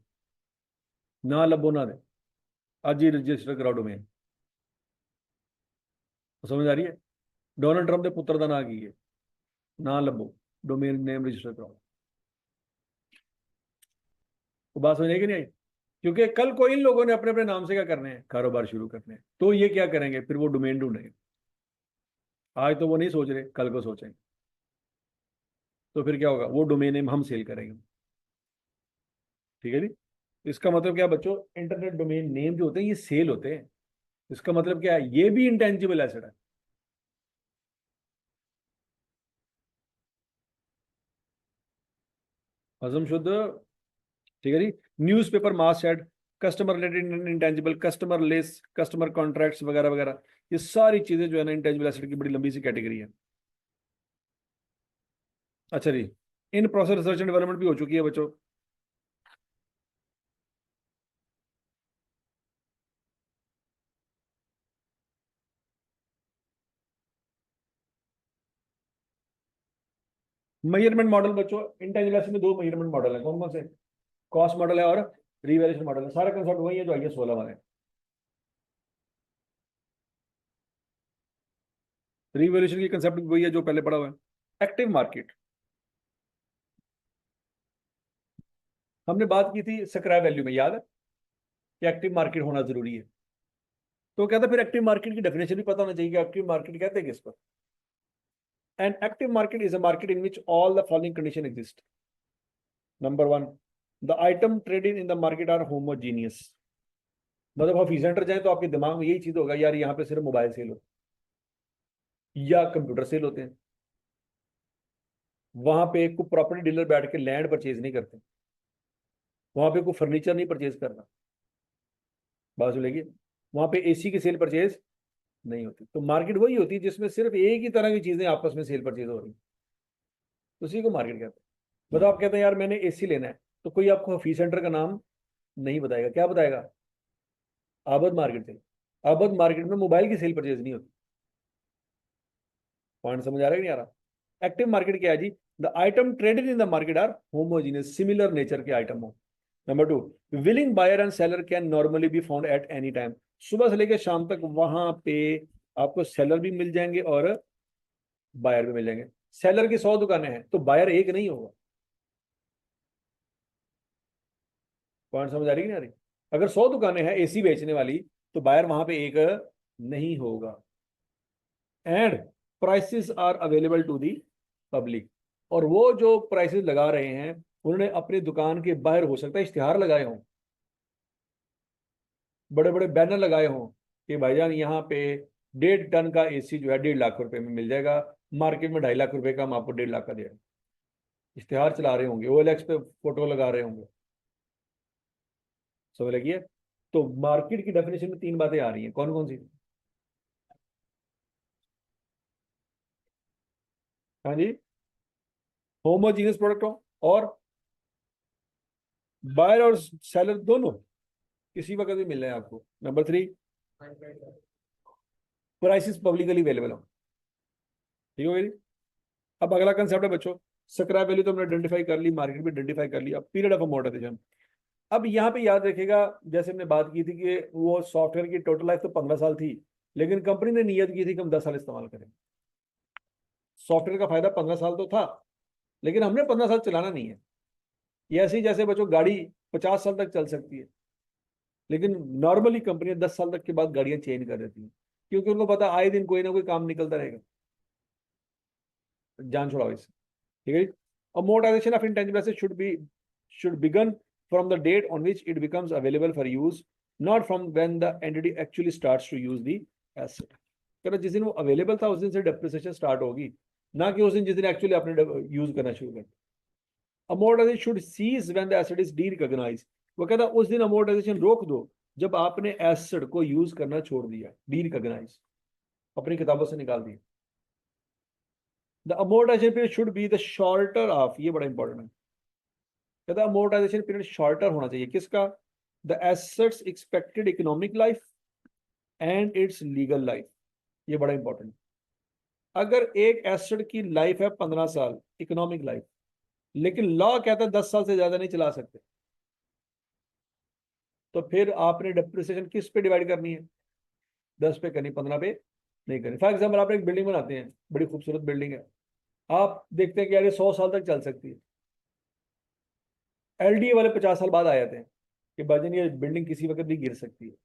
ना लभो ना दे, आज ही रजिस्टर कराओ डोमेन। समझ आ रही है? डोनाल्ड ट्रंप के पुत्र का ना की है, ना लभो, डोमेन नेम रजिस्टर कराओ। तो बात समझ आएगी नहीं आई? क्योंकि कल को इन लोगों ने अपने अपने नाम से क्या करने हैं, कारोबार शुरू करने हैं, तो ये क्या करेंगे, फिर वो डोमेन ढूंढेंगे। आज तो वो नहीं सोच रहे, कल को सोचेंगे। तो फिर क्या होगा, वो डोमेन नेम हम सेल करेंगे। ठीक है जी? इसका मतलब क्या बच्चों, इंटरनेट डोमेन नेम जो होते हैं ये सेल होते हैं। इसका मतलब क्या है, ये भी इंटेंजिबल एसेट है। हजम शुद्ध। ठीक है जी? Newspaper masthead, customer related intangible, customer lists, customer contracts वगैरह वगैरह, ये सारी चीजें जो है ना इंटेंजिबल एसेट की बड़ी लंबी सी कैटेगरी है। अच्छा जी, in process research and development भी हो चुकी है बच्चों। मेजरमेंट मॉडल बच्चों, इंटेंजिबल एसेट में 2 मेजरमेंट मॉडल है, कौन कौन से? कॉस्ट मॉडल है और रिवैल्यूएशन मॉडल है। सारा कंसेप्ट वही है जो आइए 16 वाले। रिवैल्यूएशन की कंसेप्ट वही है जो पहले पढ़ा हुआ है। एक्टिव मार्केट, हमने बात की थी स्क्रैप वैल्यू में, याद है कि एक्टिव मार्केट होना जरूरी है। तो कहता फिर एक्टिव मार्केट की डेफिनेशन भी पता होना चाहिए कि एक्टिव मार्केट कहते हैं किसको। An active market is a market in which all the following condition exist. Number 1, the item traded in the market are homogeneous. मतलब आप सेंटर जाए तो आपके दिमाग में यही चीज होगा, यार यहाँ पे सिर्फ मोबाइल सेल हो या कंप्यूटर सेल होते हैं। वहां पे कोई प्रॉपर्टी डीलर बैठ के लैंड परचेज नहीं करते, वहां पे कोई फर्नीचर नहीं परचेज करना। बात सुनेगी? वहां पे एसी की सेल परचेज नहीं होती। तो मार्केट वही होती है जिसमें सिर्फ एक ही तरह की चीजें आपस में सेल परचेज हो रही, उसी को मार्केट कहते हैं। बताओ, आप कहते हैं यार मैंने एसी लेना है, तो कोई आपको हफीज सेंटर का नाम नहीं बताएगा, क्या बताएगा? आबद मार्केट से। आबद मार्केट में मोबाइल की सेल परचेज नहीं होती। पॉइंट समझ आ रहा है कि नहीं आ रहा? एक्टिव मार्केट क्या है जी? The item traded in the market are homogeneous, similar nature के आइटम हो। Number 2, willing buyer and seller can normally be found at any time. सुबह से लेकर शाम तक वहां पे आपको सेलर भी मिल जाएंगे और बायर भी मिल जाएंगे। सेलर की 100 दुकानें हैं तो बायर एक नहीं होगा। पॉइंट समझ आ रही कि नहीं आ रही? अगर 100 दुकानें हैं एसी बेचने वाली, तो बायर वहां पे एक नहीं होगा। And prices are available to the public, और वो जो प्राइसेस लगा रहे हैं उन्होंने अपनी दुकान के बाहर हो सकता है इश्तिहार लगाए हों, बड़े बड़े बैनर लगाए हों कि भाईजान यहाँ पे 1.5 टन का एसी जो है 1.5 लाख रुपए में मिल जाएगा, मार्केट में 2.5 लाख रुपए का हम आपको 1.5 लाख का दे रहे हैं। इश्तिहार चला रहे होंगे, OLX पे फोटो लगा रहे होंगे। समझ लगी है? तो मार्केट की डेफिनेशन में 3 बातें आ रही हैं, कौन कौन सी? हाँ जी, होमोजीनियस प्रोडक्ट हो, और बायर और सेलर दोनों किसी वक्त भी मिल रहे हैं आपको। नंबर 3, प्राइसेस पब्लिकली अवेलेबल हो। ठीक हो गई? अब अगला कंसेप्ट है बच्चों, स्क्रैप वैल्यू तो हमने आइडेंटिफाई कर ली, मार्केट में आइडेंटिफाई कर लिया, पीरियड ऑफ अमोर्टाइजेशन। अब यहाँ पे याद रखेगा, जैसे हमने बात की थी कि वो सॉफ्टवेयर की टोटल लाइफ तो 15 साल थी, लेकिन कंपनी ने नियत की थी कि हम 10 साल इस्तेमाल करेंगे। सॉफ्टवेयर का फायदा 15 साल तो था, लेकिन हमने 15 साल चलाना नहीं है। ये ऐसे ही जैसे बच्चों गाड़ी 50 साल तक चल सकती है, लेकिन नॉर्मली कंपनियां 10 साल तक के बाद गाड़ियां चेंज कर देती हैं, क्योंकि उनको पता आए दिन कोई ना कोई काम निकलता रहेगा। जान छुड़ाओ इससे। ठीक है। amortization of intangible assets should begin from the date on which it becomes available for use, not from when the entity actually starts to use the asset। कहना जिस दिन वो अवेलेबल था उस दिन से डेप्रिसिएशन स्टार्ट होगी, ना कि उस दिन जिस दिन एक्चुअली आपने यूज करना शुरू कर। amortization should cease when the asset is de-recognized। वो कहता उस दिन amortization रोक दो जब आपने एसेट को यूज करना छोड़ दिया, de-recognize, अपनी किताबों से निकाल दिया। The amortization period should be the shorter of, ये बड़ा इंपॉर्टेंट है, कहता amortization period shorter होना चाहिए किसका? The assets expected economic life and its legal life। ये बड़ा इंपॉर्टेंट। अगर एक एसेट की लाइफ है 15 साल, इकोनॉमिक लाइफ, लेकिन लॉ कहता है 10 साल से ज्यादा नहीं चला सकते, तो फिर आपने डेप्रिसिएशन किस पे डिवाइड करनी है? 10 पे करनी, 15 पे नहीं करनी। फॉर एग्जाम्पल आप एक बिल्डिंग बनाते हैं, बड़ी खूबसूरत बिल्डिंग है, आप देखते हैं कि यार ये 100 साल तक चल सकती है। एलडीए वाले 50 साल बाद आ जाते हैं कि भाईजान ये बिल्डिंग किसी वक्त भी गिर सकती है।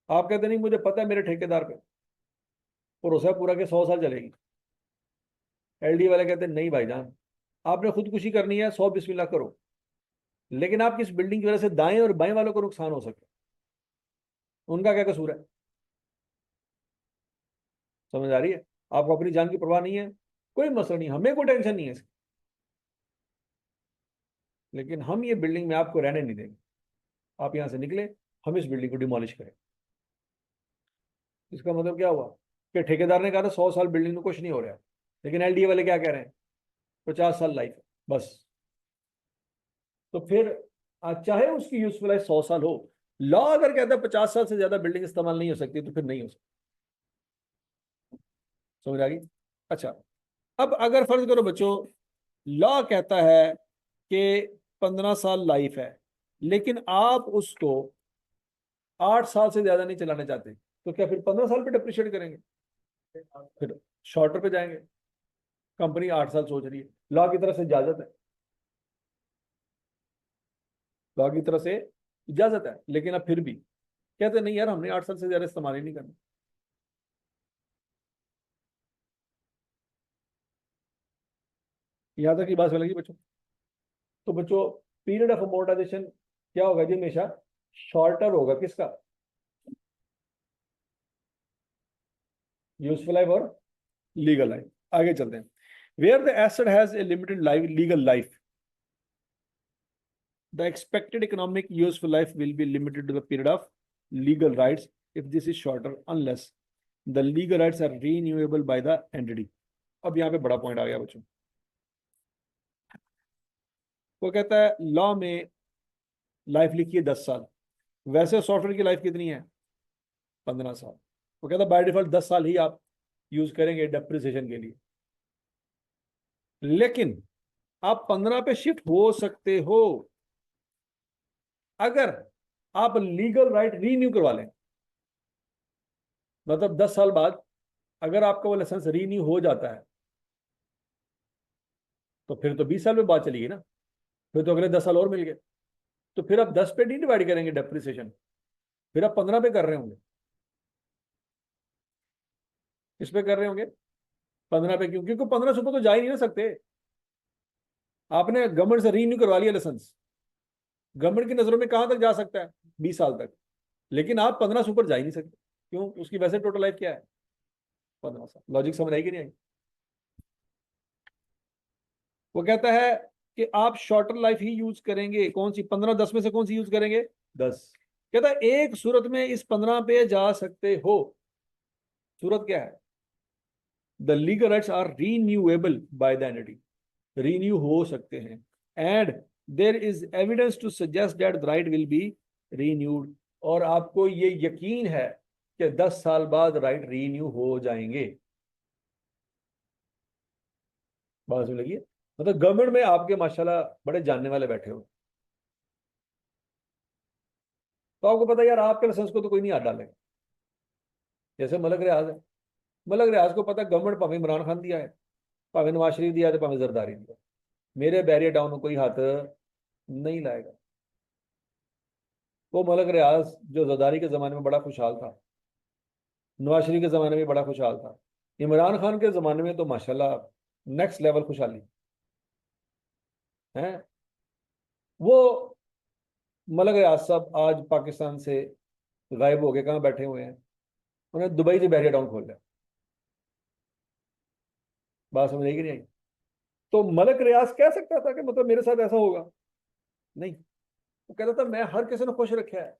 आप कहते नहीं मुझे पता है, मेरे ठेकेदार पे भरोसा है पूरा के 100 साल चलेगी। एलडीए वाले कहते हैं नहीं भाईजान, आपने खुदकुशी करनी है, 100 बिस्मिल्लाह करो, लेकिन आपकी इस बिल्डिंग की वजह से दाएं और बाएं वालों को नुकसान हो सकता है, उनका क्या कसूर है? समझ आ रही है? आपको अपनी जान की परवाह नहीं है, कोई मसला नहीं, हमें कोई टेंशन नहीं है इसकी, लेकिन हम ये बिल्डिंग में आपको रहने नहीं देंगे। आप यहां से निकले, हम इस बिल्डिंग को डिमोलिश करें। इसका मतलब क्या हुआ कि ठेकेदार ने कहा था 100 साल बिल्डिंग में कुछ नहीं हो रहा है, लेकिन एलडीए वाले क्या कह रहे हैं? 50 साल लाइफ है बस। तो फिर चाहे उसकी यूजफुल लाइफ 100 साल हो, लॉ अगर कहता है 50 साल से ज्यादा बिल्डिंग इस्तेमाल नहीं हो सकती, तो फिर नहीं हो सकती। समझ आ गई? अच्छा, अब अगर फर्ज करो बच्चों, लॉ कहता है कि 15 साल लाइफ है, लेकिन आप उसको 8 साल से ज्यादा नहीं चलाना चाहते, तो क्या फिर 15 साल पे डिप्रिशिएट करेंगे? फिर शॉर्टर पे जाएंगे। कंपनी 8 साल सोच रही है, लॉ की तरफ से इजाजत है, लॉ की तरफ से इजाजत है, लेकिन अब फिर भी कहते नहीं यार हमने 8 साल से ज्यादा इस्तेमाल ही नहीं करना। यहां तक की बात समझ लगी बच्चों? तो बच्चों पीरियड ऑफ अमोर्टाइजेशन क्या होगा जी? हमेशा शॉर्टर होगा। किसका? यूजफुल लाइफ और लीगल लाइफ। आगे चलते हैं। Where the asset has a limited life legal life, the expected economic useful life will be limited to the period of legal rights if this is shorter, unless the legal rights are renewable by the entity। अब यहाँ पे बड़ा point आ गया बच्चों। वो कहता है law में लाइफ लिखी है 10 साल, वैसे सॉफ्टवेयर की लाइफ कितनी है? 15 साल। वो कहता है बाय डिफॉल्ट 10 साल ही आप यूज करेंगे डेप्रिसिएशन के लिए, लेकिन आप 15 पे शिफ्ट हो सकते हो अगर आप लीगल राइट रीन्यू करवा लें। मतलब 10 साल बाद अगर आपका वो लाइसेंस रीन्यू हो जाता है, तो फिर तो 20 साल में बात चलेगी ना, फिर तो अगले 10 साल और मिल गए। तो फिर आप 10 पे नहीं डिवाइड करेंगे डेप्रिसिएशन, फिर आप 15 पे कर रहे होंगे। किस पे कर रहे होंगे? 15 पे। क्यों? क्योंकि 15 से ऊपर तो जा ही नहीं ना सकते। आपने गवर्नमेंट से रीन्यू करवा लिया लाइसेंस, गवर्नमेंट की नजरों में कहां तक जा सकता है? 20 साल तक, लेकिन आप 15 से ऊपर जा ही नहीं सकते। क्यों? उसकी वैसे टोटल लाइफ क्या है? 15 साल। लॉजिक समझ आई कि नहीं आई? वो कहता है कि आप शॉर्टर लाइफ ही यूज करेंगे। कौन सी? 15 10 में से कौन सी यूज करेंगे? 10। कहता है एक सूरत में इस 15 पे जा सकते हो। सूरत क्या है? The legal rights are renewable by the entity, renew हो सकते हैं, and there is evidence to suggest that the right will be renewed. और आपको ये यकीन है कि 10 साल बाद राइट रीन्यू हो जाएंगे। बात समझ लगी है? मतलब गवर्नमेंट में आपके माशाल्लाह बड़े जानने वाले बैठे हो, तो आपको पता है यार आपके लाइसेंस को तो कोई नहीं हाथ डालेगा। जैसे मलक रियाज है, मलक रियाज को पता गवर्नमेंट भावे इमरान खान दिया है, भावे नवाज शरीफ दिया है, भावे जरदारी दिया, मेरे बैरियर डाउन में कोई हाथ नहीं लाएगा। वो मलक रियाज जो जरदारी के जमाने में बड़ा खुशहाल था, नवाज शरीफ के जमाने में बड़ा खुशहाल था, इमरान खान के जमाने में तो माशाल्लाह नेक्स्ट लेवल खुशहाली है। वो मलक रियाज साहब आज पाकिस्तान से गायब हो गए, कहाँ बैठे हुए हैं, उन्हें दुबई से बैरियर डाउन खोल लिया। बात समझ आई कि नहीं आई? तो मलक रियाज कह सकता था कि मतलब मेरे साथ ऐसा होगा, नहीं, वो कहता था मैं हर किसी ने खुश रखा है।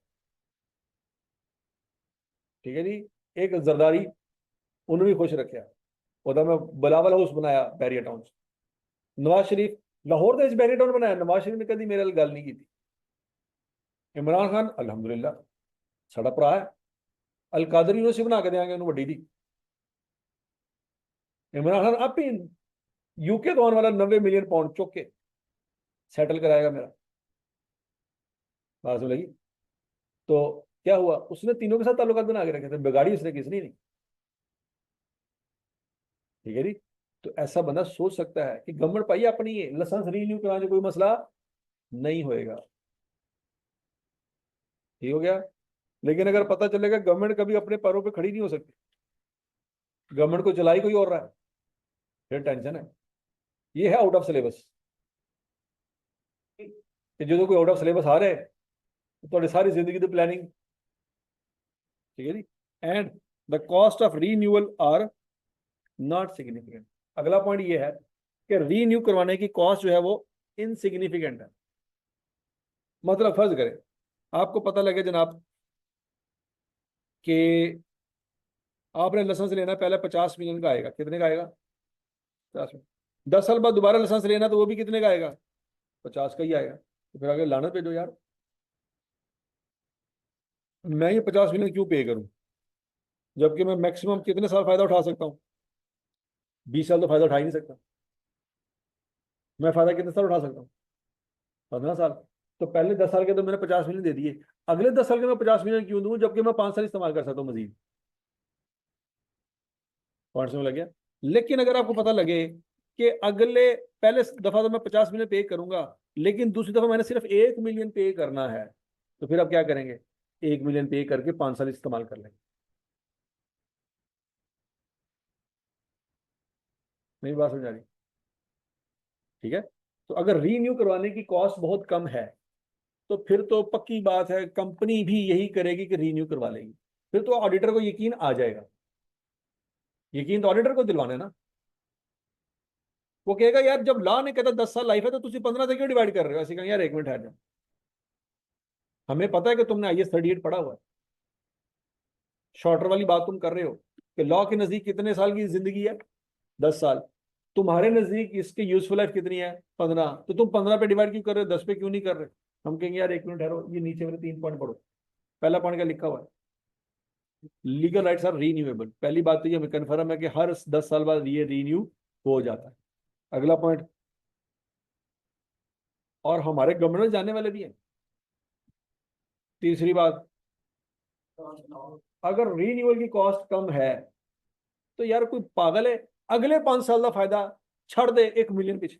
ठीक है जी। एक जरदारी, उन्होंने भी खुश रखा, ਉਹਦਾ मैं बिलावल हाउस बनाया बैरियर टाउन। नवाज शरीफ लाहौर ਦੇ ਵਿੱਚ बैरियर टाउन बनाया, नवाज शरीफ ने कभी मेरे ਨਾਲ ਗੱਲ नहीं की थी। इमरान खान अल्हम्दुलिल्लाह साडा भरा है, अल कादर यूनिवर्सिटी बना के देंगे उन्होंने, वड्डी दी। इमरान खान आप ही यूके तो आने वाला 90 मिलियन पाउंड चुक के सेटल कराएगा मेरा। बात लगी? तो क्या हुआ, उसने तीनों के साथ ताल्लुकात बना के रखे थे, बिगाड़ी उसने किसने नहीं। ठीक है जी। तो ऐसा बंदा सोच सकता है कि गवर्नमेंट पाई अपनी है, लाइसेंस रीन्यू कराने कोई मसला नहीं होएगा। ठीक हो गया। लेकिन अगर पता चलेगा गवर्नमेंट कभी अपने पैरों पे खड़ी नहीं हो सकती, गवर्नमेंट को चलाई कोई और रहा है, फिर टेंशन है। ये है आउट ऑफ सिलेबस, कि जो कोई आउट ऑफ सिलेबस आ रहा है तो सारी जिंदगी की प्लानिंग। ठीक है जी। And the cost of renewal are not significant. अगला पॉइंट ये है कि रीन्यू करवाने की कॉस्ट जो है वो इनसिग्निफिकेंट है। मतलब फर्ज करें आपको पता लगे जनाब कि आपने लाइसेंस लेना, पहले 50 मिलियन का आएगा, कितने का आएगा? 50 मिलियन। 10 साल बाद दोबारा लाइसेंस लेना तो वो भी कितने का आएगा? 50 का ही आएगा। तो फिर आगे लानत पे दो यार, मैं ये 50 मिलियन क्यों पे करूं, जबकि मैं मैक्सिमम कितने साल फायदा उठा सकता हूं? 20 साल तो फायदा उठा ही नहीं सकता। मैं फायदा कितने साल उठा सकता हूँ? 15 साल। तो पहले 10 साल के तो मैंने 50 मिलियन दे दिए, अगले 10 साल के मैं 50 मिलियन क्यों दूं, जबकि मैं 5 साल इस्तेमाल कर सकता हूँ मजीद। पॉइंट समझ लग गया? लेकिन अगर आपको पता लगे कि अगले पहले दफा तो मैं 50 मिलियन पे करूंगा, लेकिन दूसरी दफा मैंने सिर्फ 1 मिलियन पे करना है, तो फिर आप क्या करेंगे? 1 मिलियन पे करके 5 साल इस्तेमाल कर लेंगे। मेरी बात समझ आ रही? ठीक है। तो अगर रीन्यू करवाने की कॉस्ट बहुत कम है तो फिर तो पक्की बात है कंपनी भी यही करेगी कि रीन्यू करवा लेगी। फिर तो ऑडिटर को यकीन आ जाएगा, यकीन तो ऑडिटर को दिलवाना है ना। वो कहेगा यार जब लॉ ने कहता 10 साल लाइफ है तो तुम 15 से क्यों डिवाइड कर रहे हो? ऐसे कहेंगे यार एक मिनट है जाओ, हमें पता है कि तुमने IAS 38 पढ़ा हुआ है, शॉर्टर वाली बात तुम कर रहे हो कि लॉ के नजदीक कितने साल की जिंदगी है? 10 साल। तुम्हारे नजदीक इसकी यूजफुल लाइफ कितनी है? 15। तो तुम 15 पे डिवाइड क्यों कर रहे हो, 10 पे क्यों नहीं कर रहे? हम कहेंगे यार एक मिनट ठहरो, ये नीचे वाले 3 पॉइंट पढ़ो। पहला पॉइंट क्या लिखा हुआ है? Legal rights are renewable. पहली बात तो ये हमें कन्फर्म है कि हर 10 साल बाद ये रीन्यू हो जाता है। अगला पॉइंट, और हमारे गवर्नमेंट में जाने वाले भी हैं। तीसरी बात, अगर रीन्यूअल की कॉस्ट कम है तो यार कोई पागल है अगले 5 साल का फायदा छड़ दे 1 मिलियन पीछे?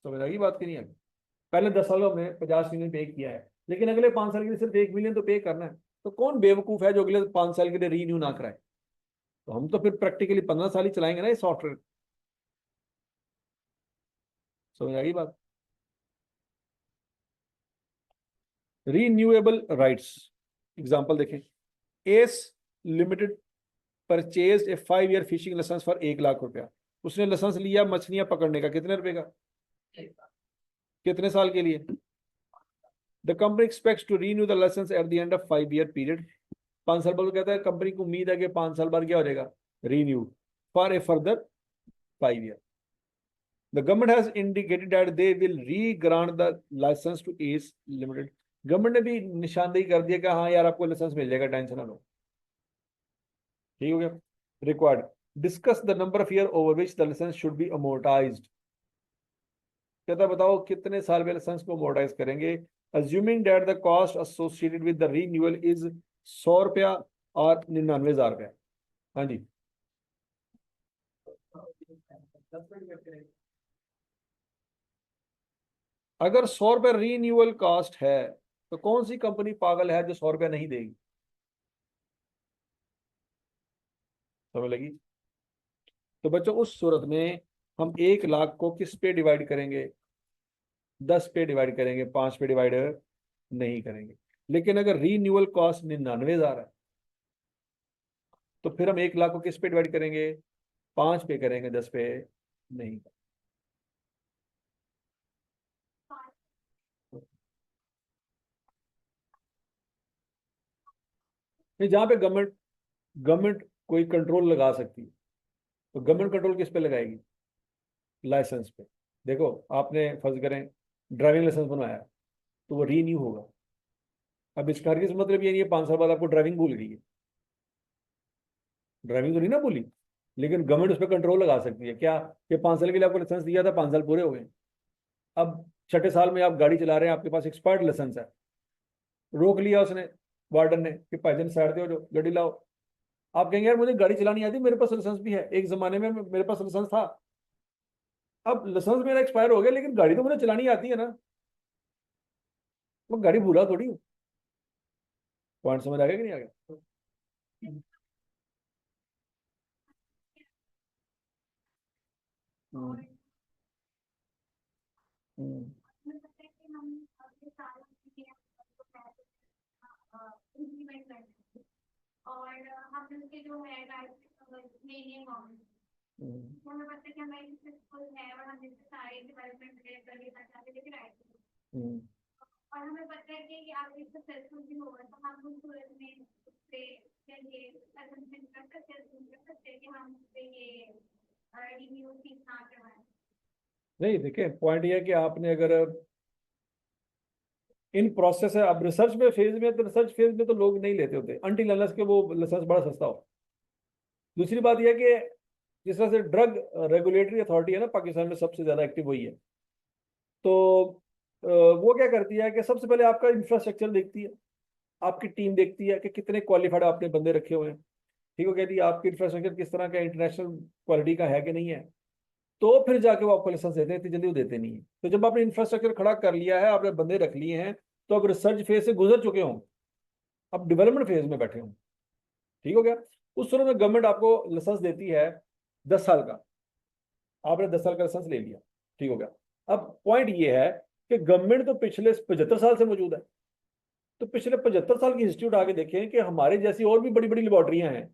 समझ आ गई बात की नहीं है? पहले 10 साल में हमने 50 मिलियन पे किया है, लेकिन अगले 5 साल के लिए सिर्फ 1 मिलियन तो पे करना है। तो कौन बेवकूफ है जो अगले 5 साल के लिए रीन्यू ना कराए? तो हम तो फिर प्रैक्टिकली 15 साल ही चलाएंगे ना ये सॉफ्टवेयर। समझ आ गई बात? रीन्यूएबल राइट्स एग्जांपल देखें। S limited purchase a 5 year fishing license for 1 lakh रुपया। उसने लाइसेंस लिया मछलियां पकड़ने का, कितने रुपए का? कितने साल के लिए? The company expects to renew the license at the end of 5 year period. 5 साल बाद कहता है कंपनी को उम्मीद है कि 5 साल बाद क्या हो जाएगा? Renew for a further 5 year. The government has indicated that they will re-grant the license to ACE Limited. Government ने भी निशानदेही कर दिया कि हाँ यार आपको लाइसेंस मिल जाएगा, टेंशन ना लो। ठीक हो गया। Required discuss the number of year over which the license should be amortized. कहता बताओ कितने साल में लाइसेंस को अमोर्टाइज करेंगे? assuming that the cost associated with the renewal is 100 रुपया और 99,000 रुपया। हाँ जी, 10 मिनट वेट करेंगे। अगर 100 रुपये रीन्यूअल कॉस्ट है तो कौन सी कंपनी पागल है जो 100 रुपया नहीं देगी? समझ लगी? तो बच्चों उस सूरत में हम 1 लाख को किस पे डिवाइड करेंगे? 10 पे डिवाइड करेंगे, 5 पे डिवाइड नहीं करेंगे। लेकिन अगर रीन्यूअल कॉस्ट 99,000 है तो फिर हम 1 लाख को किस पे डिवाइड करेंगे? 5 पे करेंगे, 10 पे नहीं। जहां पे गवर्नमेंट गवर्नमेंट कोई कंट्रोल लगा सकती है तो गवर्नमेंट कंट्रोल किस पे लगाएगी? लाइसेंस पे। देखो, आपने फर्ज करें ड्राइविंग लाइसेंस बनवाया तो वो रीन्यू होगा। अब इस कार्य से मतलब ये नहीं है 5 साल बाद आपको ड्राइविंग भूल गई है, ड्राइविंग तो नहीं ना भूली, लेकिन गवर्नमेंट उस पर कंट्रोल लगा सकती है। क्या? कि 5 साल के लिए आपको लाइसेंस दिया था, 5 साल पूरे हो गए, अब छठे साल में आप गाड़ी चला रहे हैं, आपके पास एक्सपायर्ड लाइसेंस है, रोक लिया उसने, वार्डन ने, कि भाईजान साइड दो, जो गाड़ी लाओ। आप कहेंगे यार मुझे गाड़ी चलानी आती, मेरे पास लाइसेंस भी है, एक जमाने में मेरे पास लाइसेंस था, अब लाइसेंस मेरा एक्सपायर हो गया लेकिन गाड़ी तो मुझे चलानी आती है ना, मैं गाड़ी भूला थोड़ी हूँ। पॉइंट समझ आ गया कि नहीं आ गया? हम्म, हम्म, और हम उसके जो है नए हम्म, हमें पता है कि हमारी स्कूल है और हम इससे सारे डेवलपमेंट कर लेना चाहते हैं, लेकिन हम्म। और हमें पता है कि आप इससे सक्सेसफुल भी होगा तो हम उस सूरत में उससे ये assumption कर सकते हैं कि हम उससे ये रिन्यू फीस ना करवाएं। नहीं, देखिए पॉइंट ये है कि आपने अगर इन प्रोसेस है, अब रिसर्च में फेज में, तो रिसर्च फेज में तो लोग नहीं लेते होते अनटिल अनलेस के वो लाइसेंस बड़ा सस्ता हो। दूसरी बात यह है कि जिस तरह से ड्रग रेगुलेटरी अथॉरिटी है ना पाकिस्तान में, सबसे ज्यादा एक्टिव वही है। तो वो क्या करती है कि सबसे पहले आपका इंफ्रास्ट्रक्चर देखती है, आपकी टीम देखती है कि कितने क्वालिफाइड आपने बंदे रखे हुए हैं। ठीक हो, कहती है आपकी इंफ्रास्ट्रक्चर किस तरह का इंटरनेशनल क्वालिटी का है कि नहीं है, तो फिर जाके वो आपको लाइसेंस देते हैं। इतनी जल्दी वो देते नहीं है। तो जब आपने इंफ्रास्ट्रक्चर खड़ा कर लिया है, आपने बंदे रख लिए हैं, तो अब रिसर्च फेज से गुजर चुके हों, अब डेवलपमेंट फेज में बैठे हों। ठीक हो गया? उस समय में गवर्नमेंट आपको लाइसेंस देती है 10 साल का, आपने 10 साल का लाइसेंस ले लिया। ठीक हो गया? अब पॉइंट ये है कि गवर्नमेंट तो पिछले 75 साल से मौजूद है, तो पिछले 75 साल की हिस्ट्री उठा के देखें कि हमारे जैसी और भी बड़ी बड़ी लेबोरेटरियां हैं,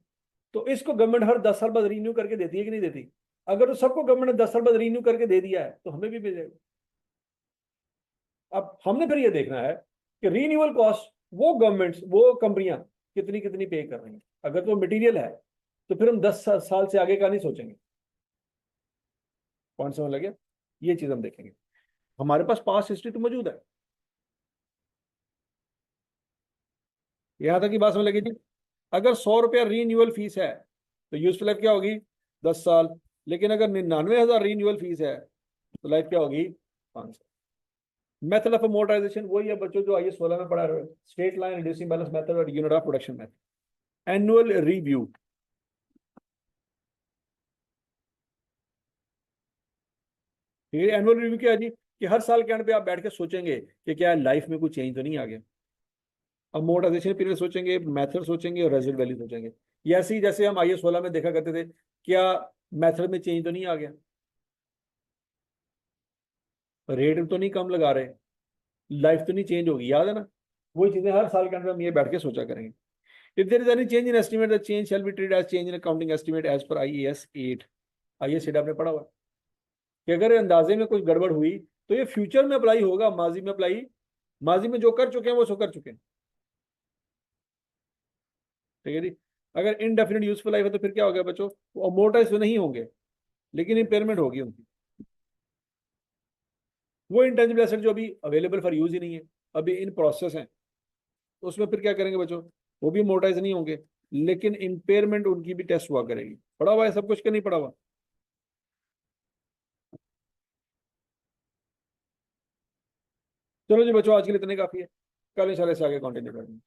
तो इसको गवर्नमेंट हर 10 साल बाद रीन्यू करके देती है कि नहीं देती? अगर तो सबको गवर्नमेंट ने 10 साल बाद रीन्यू करके दे दिया है तो हमें भी भेजेगा। अब हमने फिर ये देखना है कि रीन्यूअल कॉस्ट वो गवर्नमेंट्स, वो कंपनियां कितनी कितनी पे कर रही हैं। अगर तो मटेरियल है तो फिर हम 10 साल से आगे का नहीं सोचेंगे। पॉइंट समझ लगे? ये चीज हम देखेंगे। हमारे पास पास्ट हिस्ट्री तो मौजूद है। यहां तक की बात समझ लगी जी? अगर 100 रुपया रीन्यूअल फीस है तो यूजफुल लाइफ क्या होगी? 10 साल। लेकिन अगर 99,000 रीन्यूअल फीस है तो लाइफ क्या होगी? 5 साल। मेथड ऑफ अमोर्टाइजेशन वही है बच्चों जो आइए 16 में पढ़ा रहे हो, straight line reducing balance method और unit of production method. Annual review, ठीक है? एनुअल रिव्यू क्या है जी? कि हर साल के एंड पे आप बैठ के सोचेंगे कि क्या लाइफ में कुछ चेंज तो नहीं आ गया। अमोर्टाइजेशन पीरियड सोचेंगे, मेथड सोचेंगे और रेजिडुअल वैल्यू सोचेंगे। ये ऐसे ही जैसे हम आईएएस 16 में देखा करते थे, क्या मेथड में चेंज तो नहीं आ गया, रेट तो नहीं कम लगा रहे, लाइफ तो नहीं चेंज होगी, याद है ना? वही चीजें हर साल के अंदर हम ये बैठ के सोचा करेंगे। If there is any change in estimate the change shall be treated as change in accounting estimate as per IAS 8। IAS 8 आपने पढ़ा हुआ कि अगर अंदाजे में कुछ गड़बड़ हुई तो ये फ्यूचर में अप्लाई होगा, माजी में अप्लाई, माजी में जो कर चुके हैं वो सो कर चुके हैं। ठीक है जी? अगर इनडेफिनिट यूजफुल लाइफ है तो फिर क्या हो गया बच्चों? वो अमोर्टाइज तो नहीं होंगे लेकिन इम्पेयरमेंट होगी उनकी। वो इंटेंजिबल एसेट जो अभी अवेलेबल फॉर यूज ही नहीं है, अभी इन प्रोसेस है, तो उसमें फिर क्या करेंगे बच्चों? वो भी अमोर्टाइज नहीं होंगे लेकिन इम्पेयरमेंट उनकी भी टेस्ट हुआ करेगी। पढ़ा हुआ है सब कुछ, क्या नहीं पढ़ा हुआ? चलो जी बच्चों, आज के लिए इतने काफी है। कल इंशाल्लाह से आगे कंटिन्यू करेंगे।